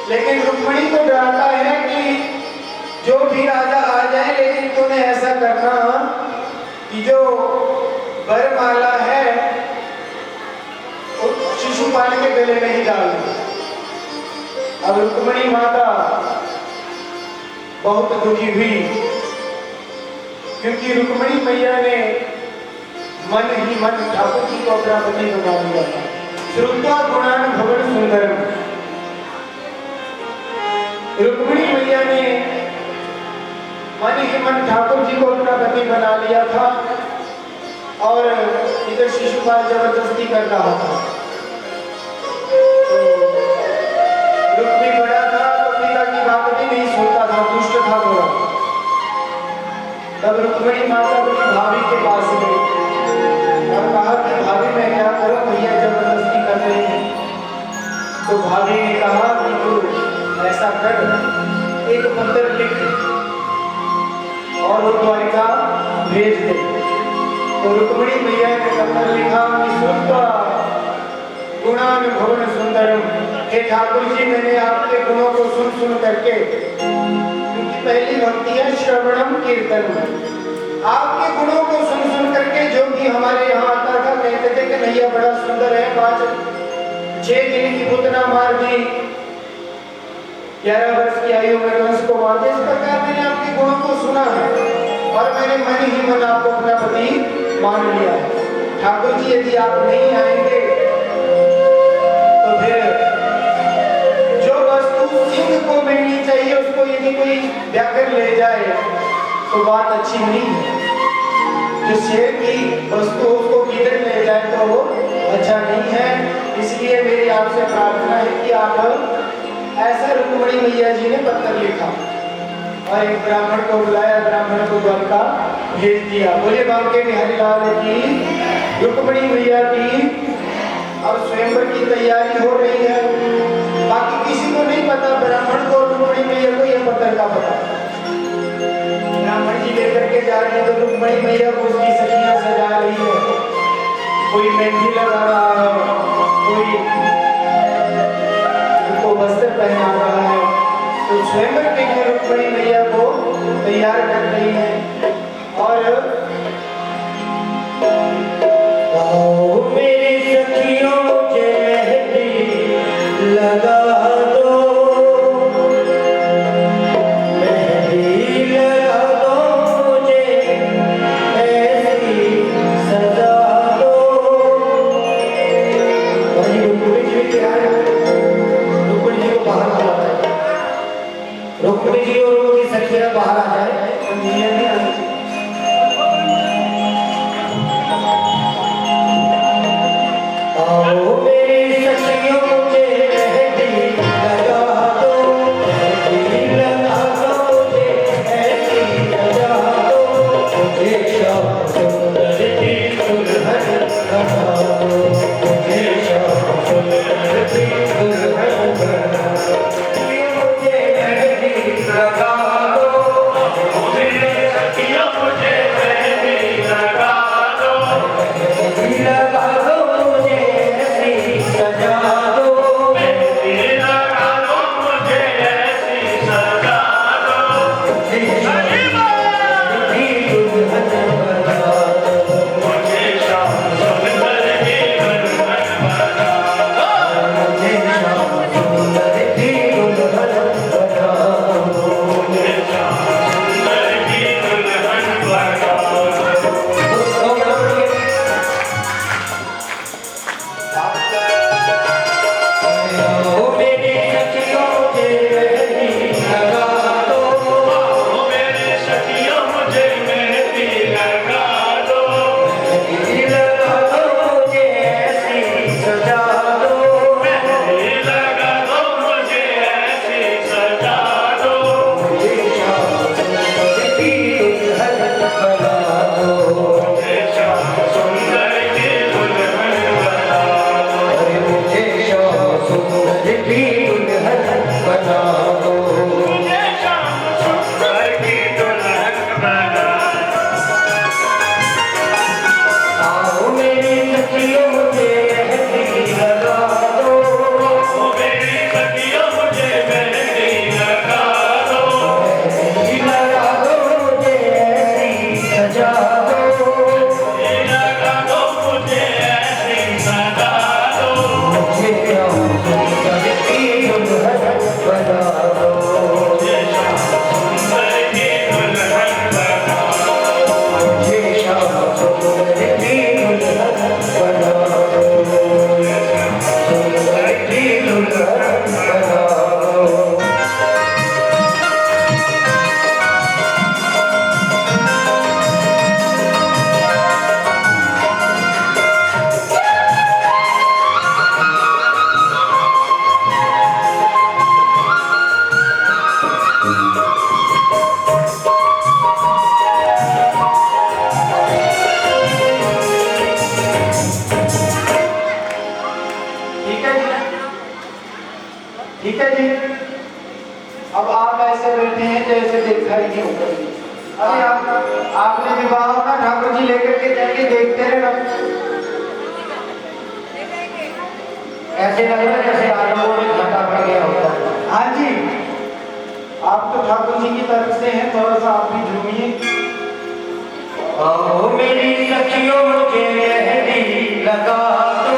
A: लेकिन रुक्मिणी को डराता है कि जो भी राजा आ जाए, लेकिन तुम्हें ऐसा करना कि जो वरमाला है वो शिशुपाल के गले में ही डालना। अब रुक्मिणी माता बहुत दुखी हुई, क्योंकि रुक्मिणी मैया ने मन ही मन ठाकुर जी को अपना पति बना लिया था। श्रुत्वा गुणान भवन सुंदरम, रुक्मिणी मैया ने मन ही मन ठाकुर जी को अपना पति बना लिया था। और इधर शिशुपाल जबरदस्ती कर रहा था। रुक्मी बड़ा था तो पिता की बात भी नहीं सुनता था, दुष्ट था थोड़ा। तब रुक्मिणी माता अपनी भाभी के पास गई और कहा कि भाभी मैं क्या करूं, भैया जबरदस्ती कर रहे हैं। तो भाभी ने कहा कि तू ऐसा कर, एक पत्र लिख और वो द्वारिका भेज दे। तो रुक्मिणी मैया ने पत्र लिखा कि श्रुत्वा गुणान भवन सुंदरम, हे ठाकुर जी मैंने आपके गुणों को सुन सुन करके, क्योंकि पहली भक्ति है श्रवणम कीर्तन, आपके गुणों को सुन सुन करके जो भी हमारे यहाँ आता था कहते थे कि भैया बड़ा सुंदर है, 6 दिन की पुतना मार दी, 11 वर्ष की आयु में कंस को मार दिया। इस प्रकार मैंने आपके गुणों को सुना है और मैंने मन ही मन आपको अपना पति मान लिया है। ठाकुर जी यदि आप नहीं आएंगे तो फिर जो वस्तु सिंह को मिलनी चाहिए उसको यदि कोई व्याकर ले जाए तो बात अच्छी नहीं है। जो शेर की वस्तु उसको गिदड़ ले जाए तो वो अच्छा नहीं है। इसलिए मेरी आपसे प्रार्थना है कि आप ऐसा रुक्मिणी मैया जी ने पत्र लिखा और एक ब्राह्मण को बुलाया, ब्राह्मण को द्वारका भेज दिया। बोले बांके बिहारी लाल की, रुक्मिणी मैया की अब स्वयंवर की तैयारी हो रही है। बाकी किसी को नहीं पता, ब्राह्मण को रुक्मिणी मैया को यह पत्र का पता। ब्राह्मण जी लेकर के जा रहे हैं तो रुक्मिणी मैया को उसकी सखियां सजा रही है, कोई मेहंदी लगा रहा है, कोई उनको वस्त्र पहना रहा है। तो स्वयंवर के लिए रुक्मिणी मैया को तैयार कर रही है। और आओ मेरी सखियों के मेहंदी लगा दो, मेहंदी लगा दो मुझे ऐसी सजा दो। भाई रुक्मिणी जी क्या है, रुक्मिणी जी को बाहर बुलाता है। रुक्मिणी जी और उनकी सखियां बाहर आ जाए, आओ मेरी सखियों मुझे मेहंदी लगा दो, मेहंदी लगा दो मुझे ऐसी सजा दो, मुझे श्याम सुंदर की दुल्हन बना दो, मुझे श्याम सुंदर की दुल्हन बना दो, मुझे मेहंदी लगा दो, मेरी सखियों मुझे मेहंदी लगा दो, मेहंदी लगा दो मुझे ऐसी सजा दो, ठीक है जी। अब आप ऐसे बैठे हैं जैसे देखा ही नहीं होगा। अरे आपने विवाह होना ठाकुर जी लेकर के जाएंगे, देखते रहना।
B: ऐसे लग रहा है जैसे आलू में घाटा पड़ गया होता है।
A: हाँ जी, आप तो ठाकुर जी की तरफ से हैं, थोड़ा सा आप भी झूमिए।
B: ओ मेरी सखियों मुझे मेहंदी लगा दो,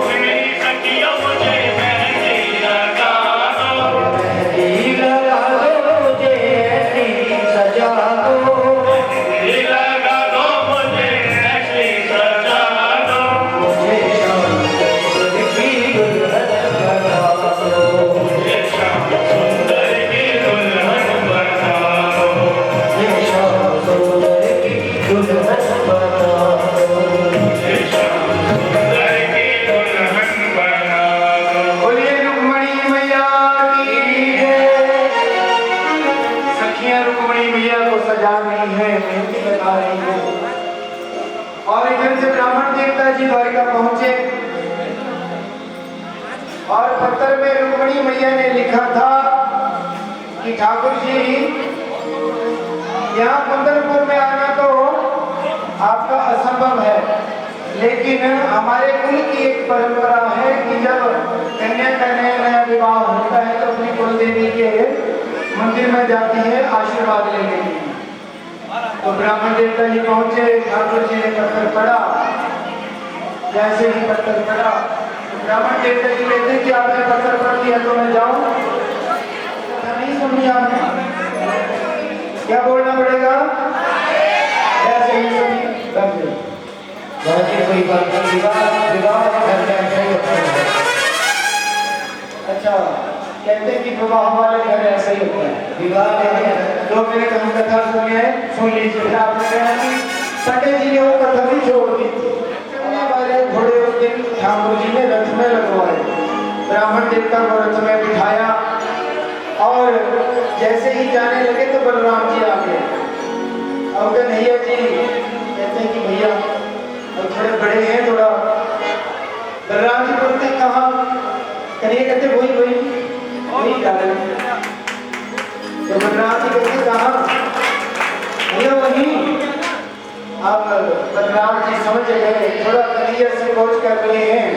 C: मेरी सखियों मुझे मेहंदी लगा दो,
B: मेहंदी लगा दो मुझे ऐसी सजा दो,
C: मेहंदी लगा दो मुझे ऐसी सजा दो,
B: मुझे शाम की दुल्हन बना दो,
C: मुझे श्याम सुंदर की दुल्हन बना दो,
B: मुझे शाम सुंदर की दुल्हन बना दो,
C: मुझे श्याम सुंदर की दुल्हन बना दो।
A: बोलिए रुक्मणी मैया की जय। सखियां रुक्मणी मैया को सजा रही है, मेहंदी लगा रही है। और इधर से ब्राह्मण देवता जी द्वारिका पहुंचे और पत्थर में रुक्मणी मैया ने लिखा था कि ठाकुर जी यहाँ कुंदनपुर में आना तो आपका असंभव है, लेकिन हमारे कुल की एक परंपरा है कि जब कन्या का नया नया विवाह होता है तो अपनी कुल देवी के मंदिर में जाती है आशीर्वाद लेने के लिए। तो ब्राह्मण देवता जी पहुंचे, ठाकुर जी ने पत्थर पड़ा। जैसे ही पत्थर पड़ा तो ब्राह्मण देवता जी कहते हैं कि आपने पत्थर पढ़ दिया तो मैं जाऊं? नहीं सुनी आपने, क्या बोलना पड़ेगा? ऐसे ही सुनी रख दो।
B: बाकी कोई बात नहीं, विवाह विवाह घर में ऐसा ही होता है।
A: अच्छा, कहते हैं कि विवाह वाले घर ऐसा ही होता है।
B: विवाह में
A: 2 मिनट हम कथा सुनिए, सुन लीजिए। फिर आपने कहा कि पंडित जी ने वो कथा भी छोड़ दी। चलने वाले घोड़े उस दिन ठाकुर जी ने रथ में लगवाए, ब्राह्मण देवता को रथ में बिठाया और जैसे ही जाने लगे तो बलराम जी आ गए। अब कन्हैया जी कहते हैं कि भैया और थोड़े बड़े हैं, थोड़ा। बलराम जी बोलते कहाँ? कन्हैया कहते वही जा रहे हैं। तो बलराम जी कहते कहाँ? भैया वही। अब बलराम जी समझ गए, थोड़ा कन्हैया से खोज कर रहे हैं।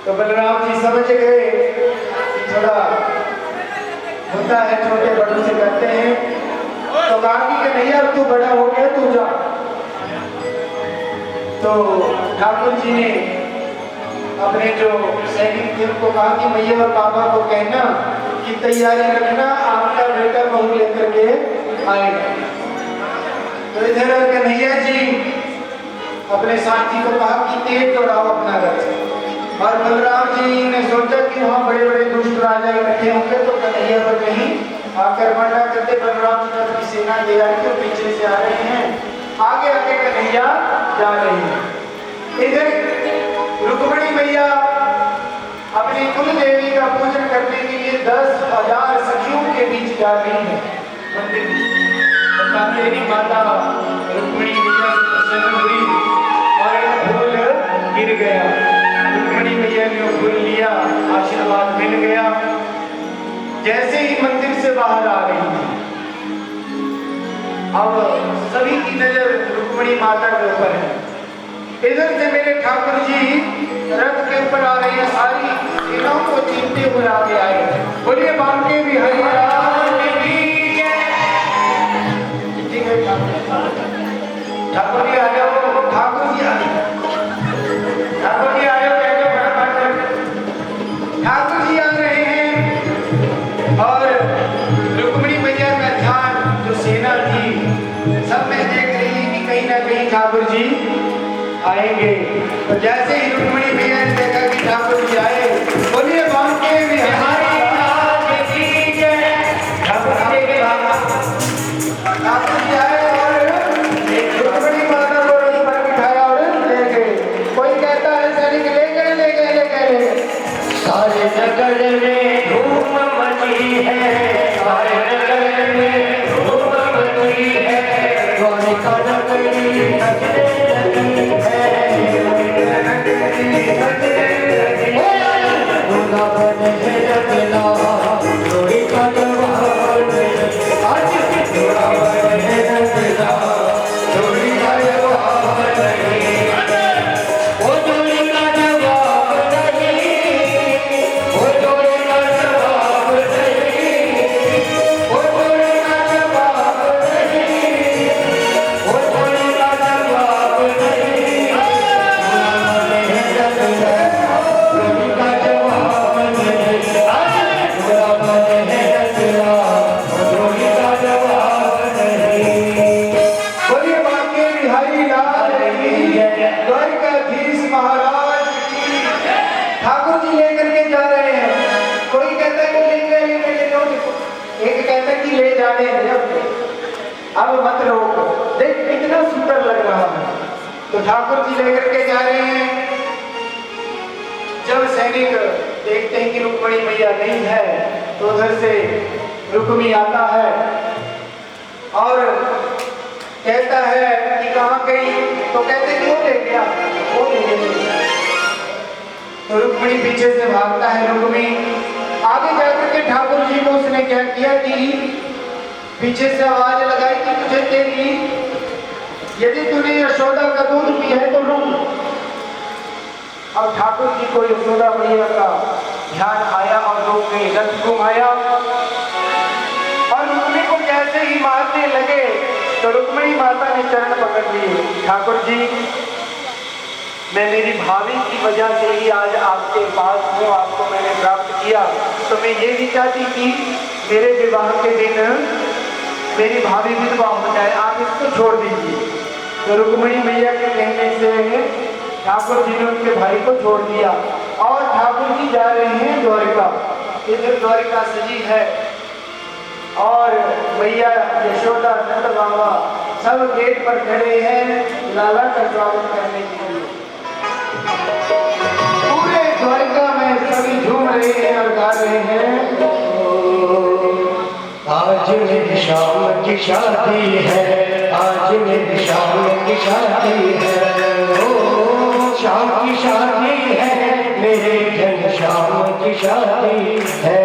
A: तो बलराम जी समझ गए कि थोड़ा होता है, छोटे बड़ों से करते हैं। तो कहा कि कन्हैया अब तू बड़ा हो गया, तू जा। तो ठाकुर जी ने अपने जो सैनिक थे उनको कहा कि मैया और पापा को कहना कि तैयारी रखना, आपका बेटा बहू लेकर के आएगा। तो इधर कन्हैया जी अपने साथी को कहा कि तेज दौड़ाओ अपना रथ। और बलराम जी ने सोचा कि वहाँ बड़े बड़े दुष्ट राजा इकट्ठे होंगे तो कन्हैया पर कहीं आक्रमण न करते। बलराम जी अपनी सेना ले आई तो पीछे से आ रहे हैं, आगे आगे कन्हैया जा रही है। इधर रुक्मणी मैया अपनी कुल देवी का पूजन करने के लिए 10,000 सखियों के बीच जा रही है मंदिर में। मेरी माता रुक्मणी मैया प्रसन्न हुई और एक फूल गिर गया। रुक्मणी मैया ने फूल लिया, आशीर्वाद मिल गया। जैसे ही मंदिर से बाहर आ गई, अब सभी की नजर रुक्मणी माता के ऊपर है। इधर से मेरे ठाकुर जी रथ के ऊपर आ रहे हैं, सारी सेनाओं को चीरते हुए आगे आए। बोलिए बांके बिहारी लाल की जय। ठीक है ठाकुर जी आ जाओ, ठाकुर जी आ जाओ, ठाकुर जी आ जाओ, कह दो फटाफट। ठाकुर जी आ रहे हैं और रुक्मणी मैया का ध्यान जो सेना थी सब में देख रही है कि कहीं ना कहीं ठाकुर जी आएंगे। तो जैसे ही रुक्मणी मैया ने देखा कि ठाकुर जी आए, बोलिए बांके बिहारी लाल की जय। ठाकुर जी आए और रुक्मणी माता को रथ पर बिठाया और ले गए। कोई कहता है सैनिक ले गए।
B: सारे नगर में धूम मची है, सारे नगर में धूम मची है, द्वारिका नगरी सजने लगी है, वृंदावन है
A: ठाकुर जी लेकर के जा रहे हैं। कोई कहता है कि ले लो, एक कहता है कि ले जाने दे, अब मत रोको, देख कितना सुंदर लग रहा है। तो ठाकुर जी लेकर के जा रहे हैं। जब सैनिक देखते हैं कि रुक्मणी मैया नहीं है तो उधर से रुक्मी आता है और कहता है कि कहाँ गई, तो कहते हैं कि वो ले गया, वो ले गया। तो रुक्मणी पीछे से भागता है। रुक्मी आगे जाकर के ठाकुर जी को उसने क्या किया कि पीछे से आवाज लगाई कि तुझे तेरी, यदि तूने यशोदा का दूध पिया है तो रुक। अब ठाकुर जी को यशोदा मैया का ध्यान आया और रोक गए, रथ घुमाया और रुक्मी को जैसे ही मारने लगे तो रुक्मिणी माता ने चरण पकड़ लिए। ठाकुर जी, मैं मेरी भाभी की वजह से ही आज आपके पास हूँ, आपको मैंने प्राप्त किया, तो मैं ये नहीं चाहती कि मेरे विवाह के दिन मेरी भाभी विधवा हो जाए, आप इसको छोड़ दीजिए। तो रुक्मिणी मैया के कहने से ठाकुर जी ने उनके भाई को छोड़ दिया और ठाकुर जी जा रहे हैं द्वारिका। इधर द्वारिका सजी है और मैया यशोदा नंद बाबा सब गेट पर खड़े हैं लाला का स्वागत करने के लिए। पूरे द्वारिका में सभी झूम रहे हैं और गा रहे हैं,
B: आज मेरी शाम की शादी है, आज मेरी शाम की शादी है, ओ शाम की शादी है, मेरे जन शाम की शादी है।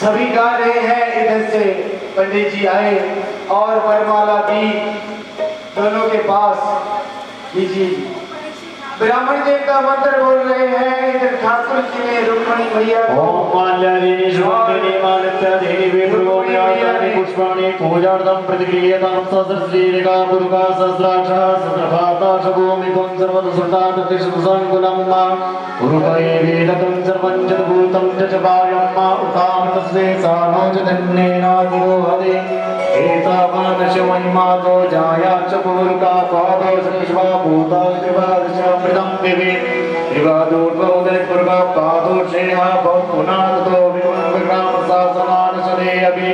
A: सभी गा रहे हैं। इधर से पंडित जी आए और वरमाला दी दोनों के पास दीजिए। ब्राह्मण जी का मंत्र बोल रहे हैं। इधर ठाकुर जी ने रुक्मणी मैया को
C: ओम माल्यानि शुभंकनि मानत्यादि विभ्रमोण्यानि पुष्पाणि पूजार्थं प्रतिक्रियतां सहस्रश्रीरेखा पुरुषा सहस्राक्ष सहस्रभाता शभूमिकं सर्वदसुताततिशुसङ्कुलं मा उरुपये वेदकं सर्वं च भूतं च वायं मा उतामतस्वे सानो च धन्येनातिरोहते एतावानश महिमातो जाया च पूर्का पादौ सविश्वा भूता कृपादशमृतं दिवे विवादोर्वोदयपूर्वा पादोषेणा पुनातो विग्राम शासनानसने अभि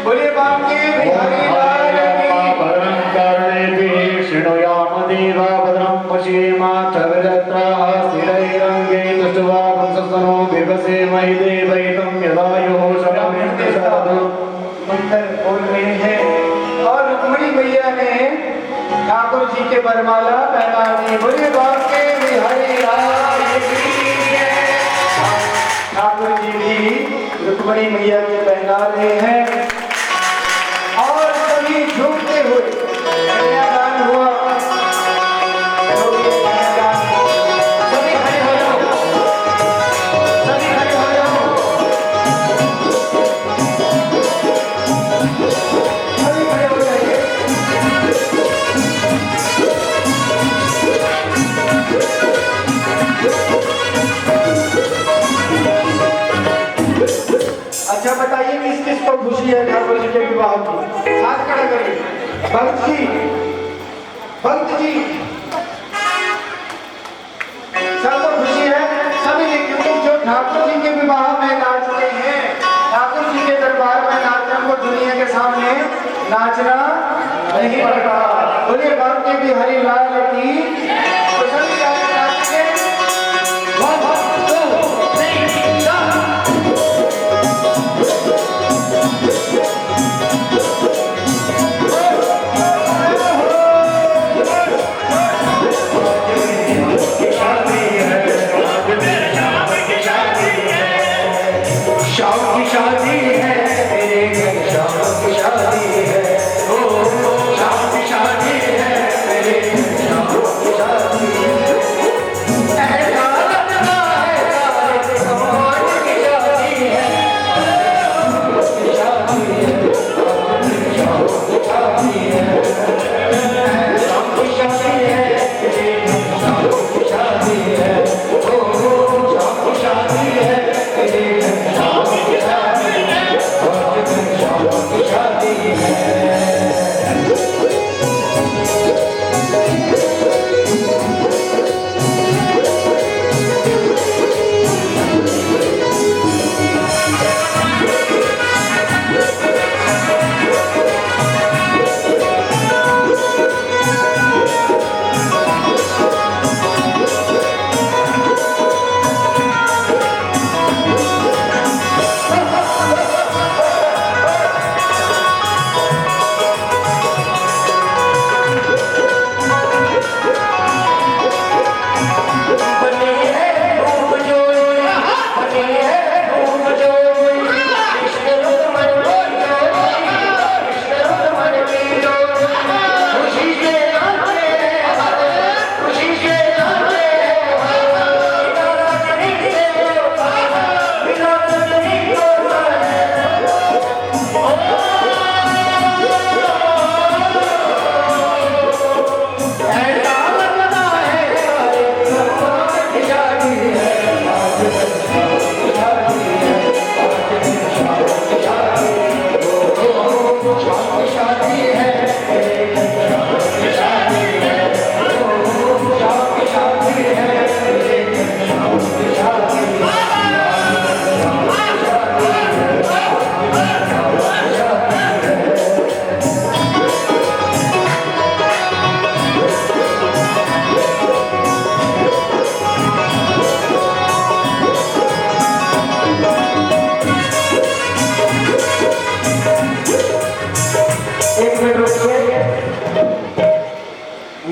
A: बोले बांके बिहारी लाल की
C: भद्रं कर्णेभिः शृणुयाम देवा भद्रं पश्येमा चरजत्राः स्थिरैरङ्गे दृष्ट्वा वंशसनो विवसेमहि देवैतं यदायुः शतमिति साधु।
A: मंत्र बोल रहे हैं और रुक्मणी मैया ने ठाकुर जी के वरमाला पहना दी। बोले बांके बिहारी लाल की जय। ठाकुर जी भी रुक्मणी मैया के पहना रहे हैं और सभी झूमते हुए कन्यादान हुआ। सभी खड़े हो जाओ, सभी खड़े हो जाओ, सभी खड़े हो जाइए। अच्छा बताइए कि किस को खुशी है ठाकुर जी के विवाह की? हाथ खड़ा करिए। भक्त जी, भक्त जी, सबको खुशी है? सभी ने, क्योंकि जो ठाकुर जी के विवाह में नाचते हैं, ठाकुर जी के दरबार में नाचना को दुनिया के सामने नाचना नहीं पड़ता। बोलिए बांके बिहारी लाल की। तो सभी नाचेंगे। 1 2 3
C: शादी है आज मेरी शाम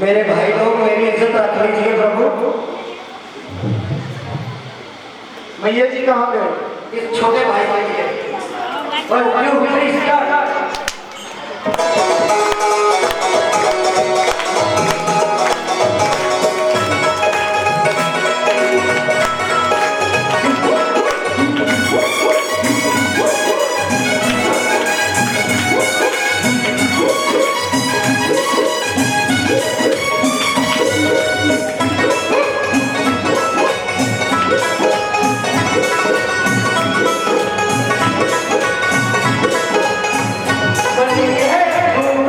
B: मेरे भाई लोग मेरी इज्जत रख लीजिए प्रभु।
A: मैया जी कहाँ गए?
B: इस छोटे भाई के लिए और you please start। बनी है धूम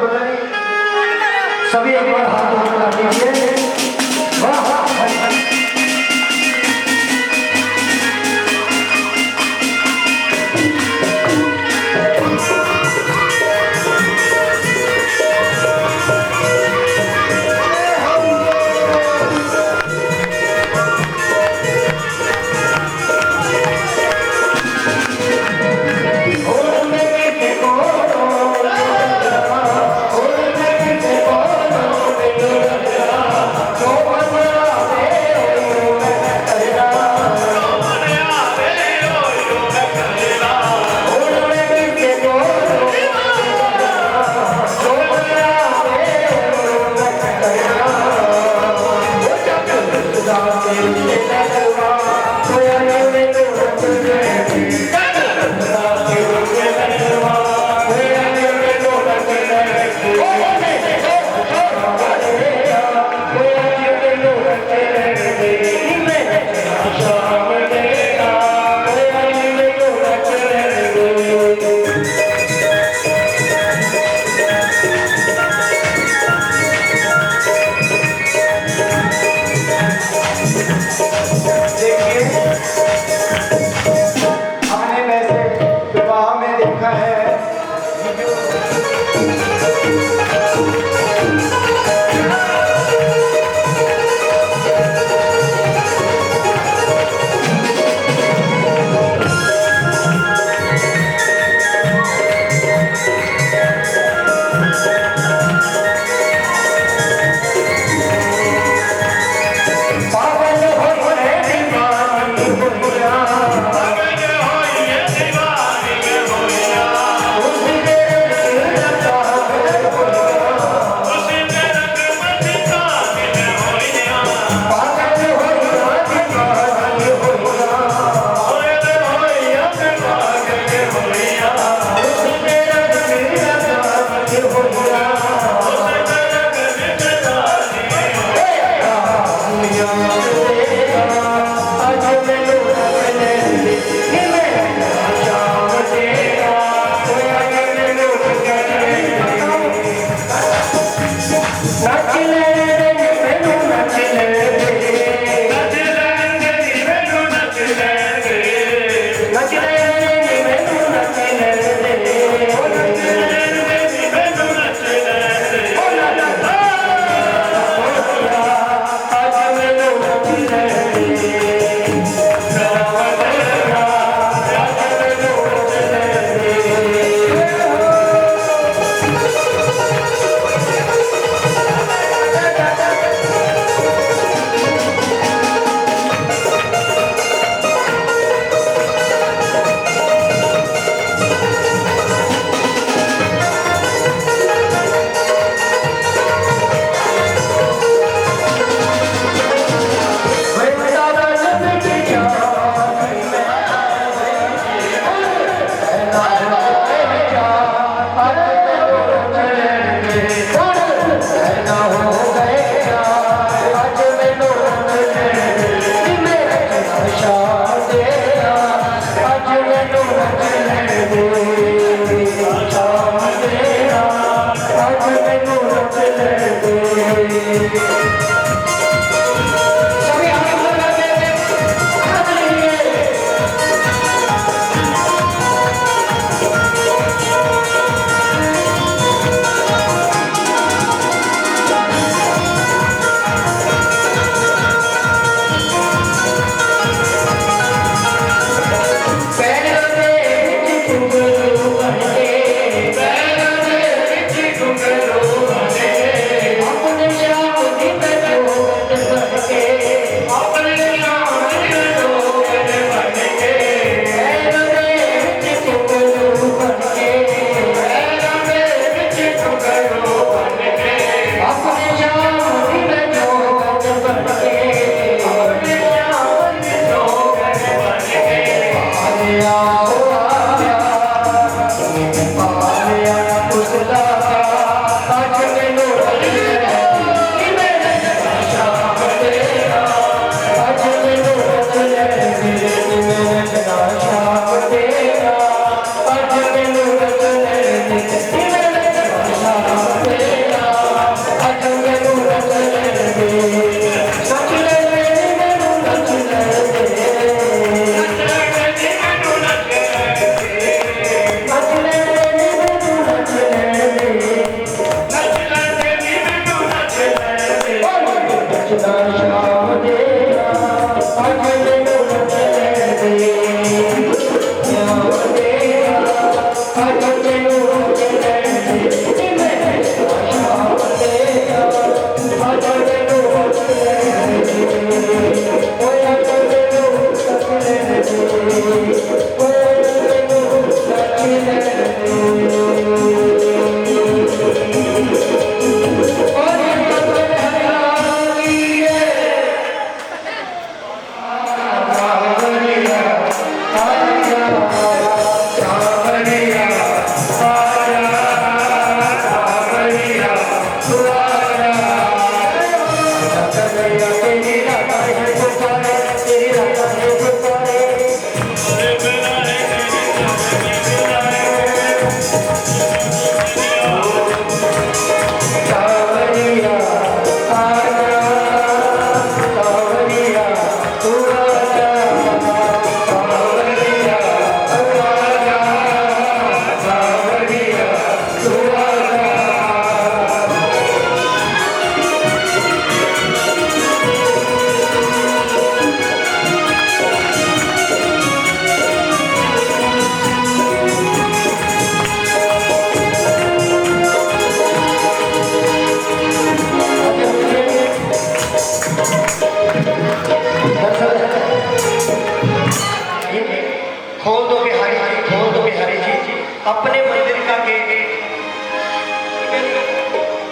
A: पता नहीं।
B: सभी एक बार हाथ उठा दीजिए। वाह वाह वाह, वाह।
A: हो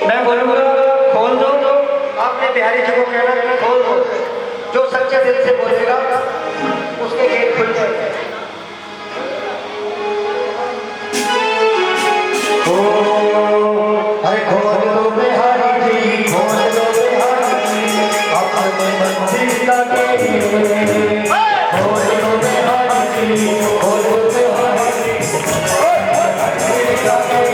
B: मैं बोलूंगा खोल दो, आपने बिहारी जी को कहना खोल दो। जो सच्चे दिल से बोलेगा उसके गेट खुल जाएंगे। अरे खोल दो बिहारी जी, खोल दो बिहारी जी, अपने मंदिर का गेट। खोल दो बिहारी जी, खोल दो बिहारी जी, मंदिर का गेट।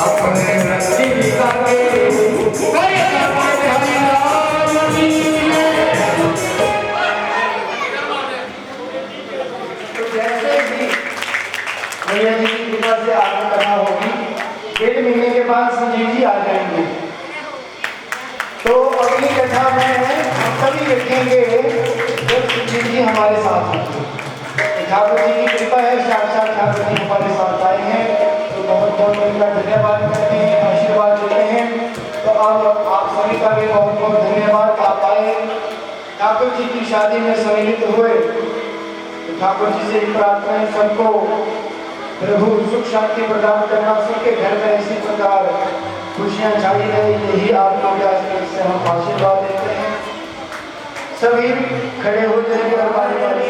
B: अपने रसिका के
A: जैसे ही भैया जी की कृपा से आगे कथा होगी, 1.5 महीने के बाद संजीव जी आ जाएंगे। तो अगली कथा में हम सभी देखेंगे जब संजीव जी हमारे साथ होंगे। ठाकुर जी की कृपा है, साक्षात ठाकुर जी हमारे साथ आए हैं, तो बहुत बहुत उनका धन्यवाद करते हैं, आशीर्वाद देते हैं। तो अब आप सभी का भी बहुत बहुत धन्यवाद। आप आए, ठाकुर जी की शादी में सम्मिलित हुए। तो ठाकुर जी से प्रार्थना है सबको प्रभु सुख शांति प्रदान करना, सबके घर में इसी प्रकार खुशियां छाई रहे, यही आप लोग से हम आशीर्वाद देते हैं। सभी खड़े हो जाएंगे और बारी बारी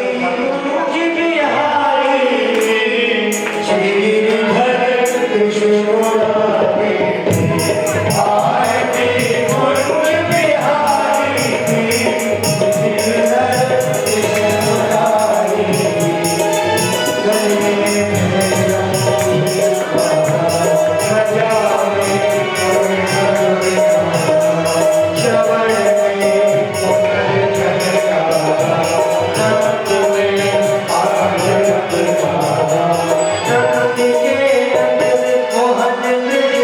B: मोहन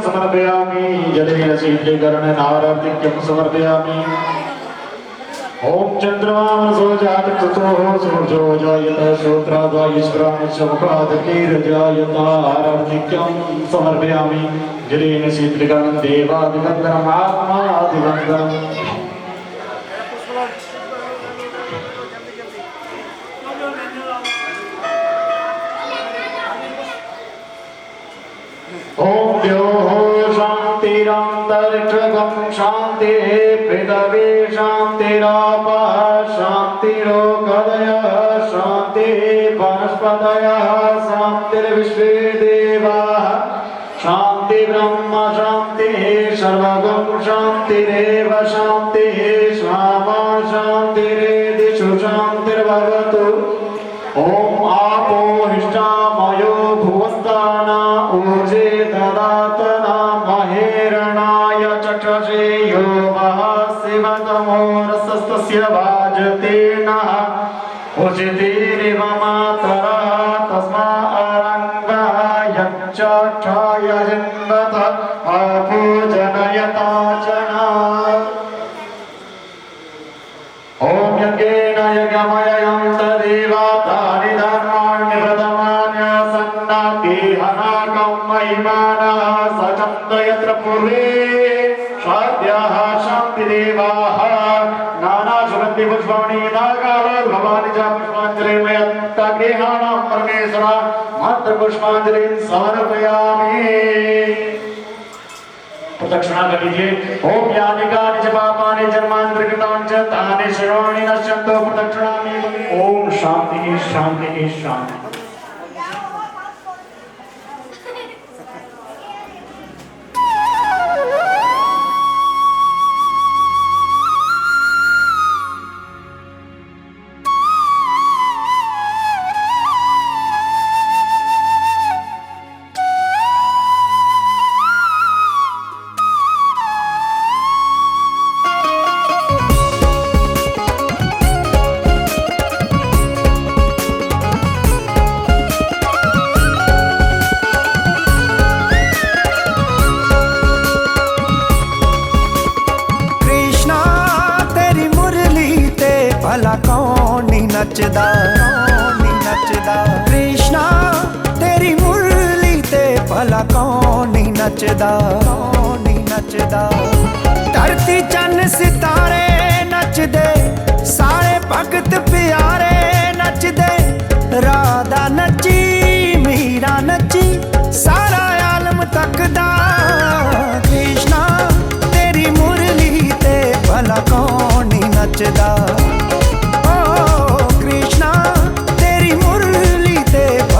D: समर्पयामि जलेन शीतलीकरणेनारतिक्यं समर्पयामि ओम चंद्रमामसो जातकृतो सूर्यो जायत श्रोत्राद्वायुष्प्राणस्य मुखादकीर्जायत आरतिक्यं समर्पयामि जलेन शीतलीकरणं देवादिगन्धर्वम् आत्मादिगन्धर्वम् ओम द्योः शान्तिरन्तरिक्षगं शान्तिः पृथिवी शान्तिरापः शान्तिरोगदयः शान्तिः वनस्पतयः शान्तिर्विश्वे देवाः शान्ति ब्रह्म शान्तिः सर्वगं शान्तिरेव शान्तिः स्वामा शान्तिरेदिषु शान्तिर्भवतु ओम आपो हिष्ठामयो भुवस्ताना ऊर्जे ददातना महेरणाय चक्षसे यो वः शिवतमो रसस्तस्य भाजते नः उचितिरिव मातरः तस्मा अरङ्गाय चक्षाय जिन्वत अपूजनयता जना ओम यज्ञेन यज्ञमयं तदेवातानि धर्माणि प्रथमान्यासन्नाति हनाकं महिमानः सचन्द यत्र पूर्वे स्वाद्याः शान्तिदेवाः नानासुगन्धिपुष्पाणि नागालभवानि च पुष्पाञ्जलिर्मयत्तगृहाणां परमेश्वर मन्त्रपुष्पाञ्जलिं समर्पयामि प्रदक्षिणा कर लीजिए ओम यानि कानि च पापानि जन्मान्तरकृतानि च तानि सर्वाणि नश्यन्तु प्रदक्षिणामि ओम शांति शांति शांति
B: नचदा कृष्णा तेरी मुरली ते भला कौन नहीं नचदा धरती चन्न सितारे नचदे सारे भगत प्यारे नचदे राधा नची मीरा नची सारा आलम तकदा कृष्णा तेरी मुरली ते भला कौन नहीं नचदा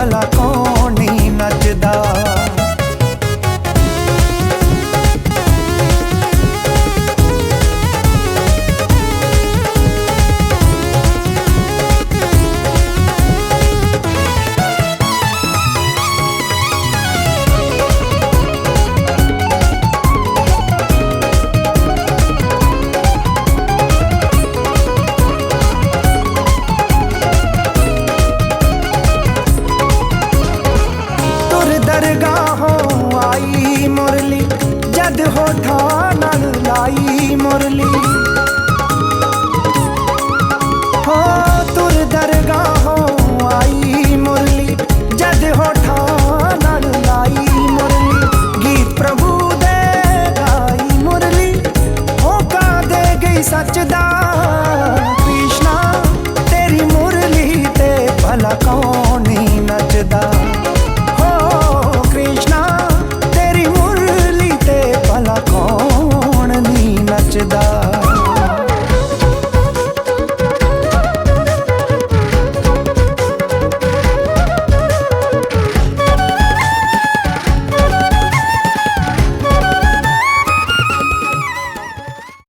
B: भला कौन नहीं नचदा जद होठा नल लाई मुरली हो तुर दरगाहों आई मुरली जद होठा नल लाई मुरली गीत प्रभु दे गाई मुरली होका दे गई सचदा कृष्णा तेरी मुरली ते भला कौन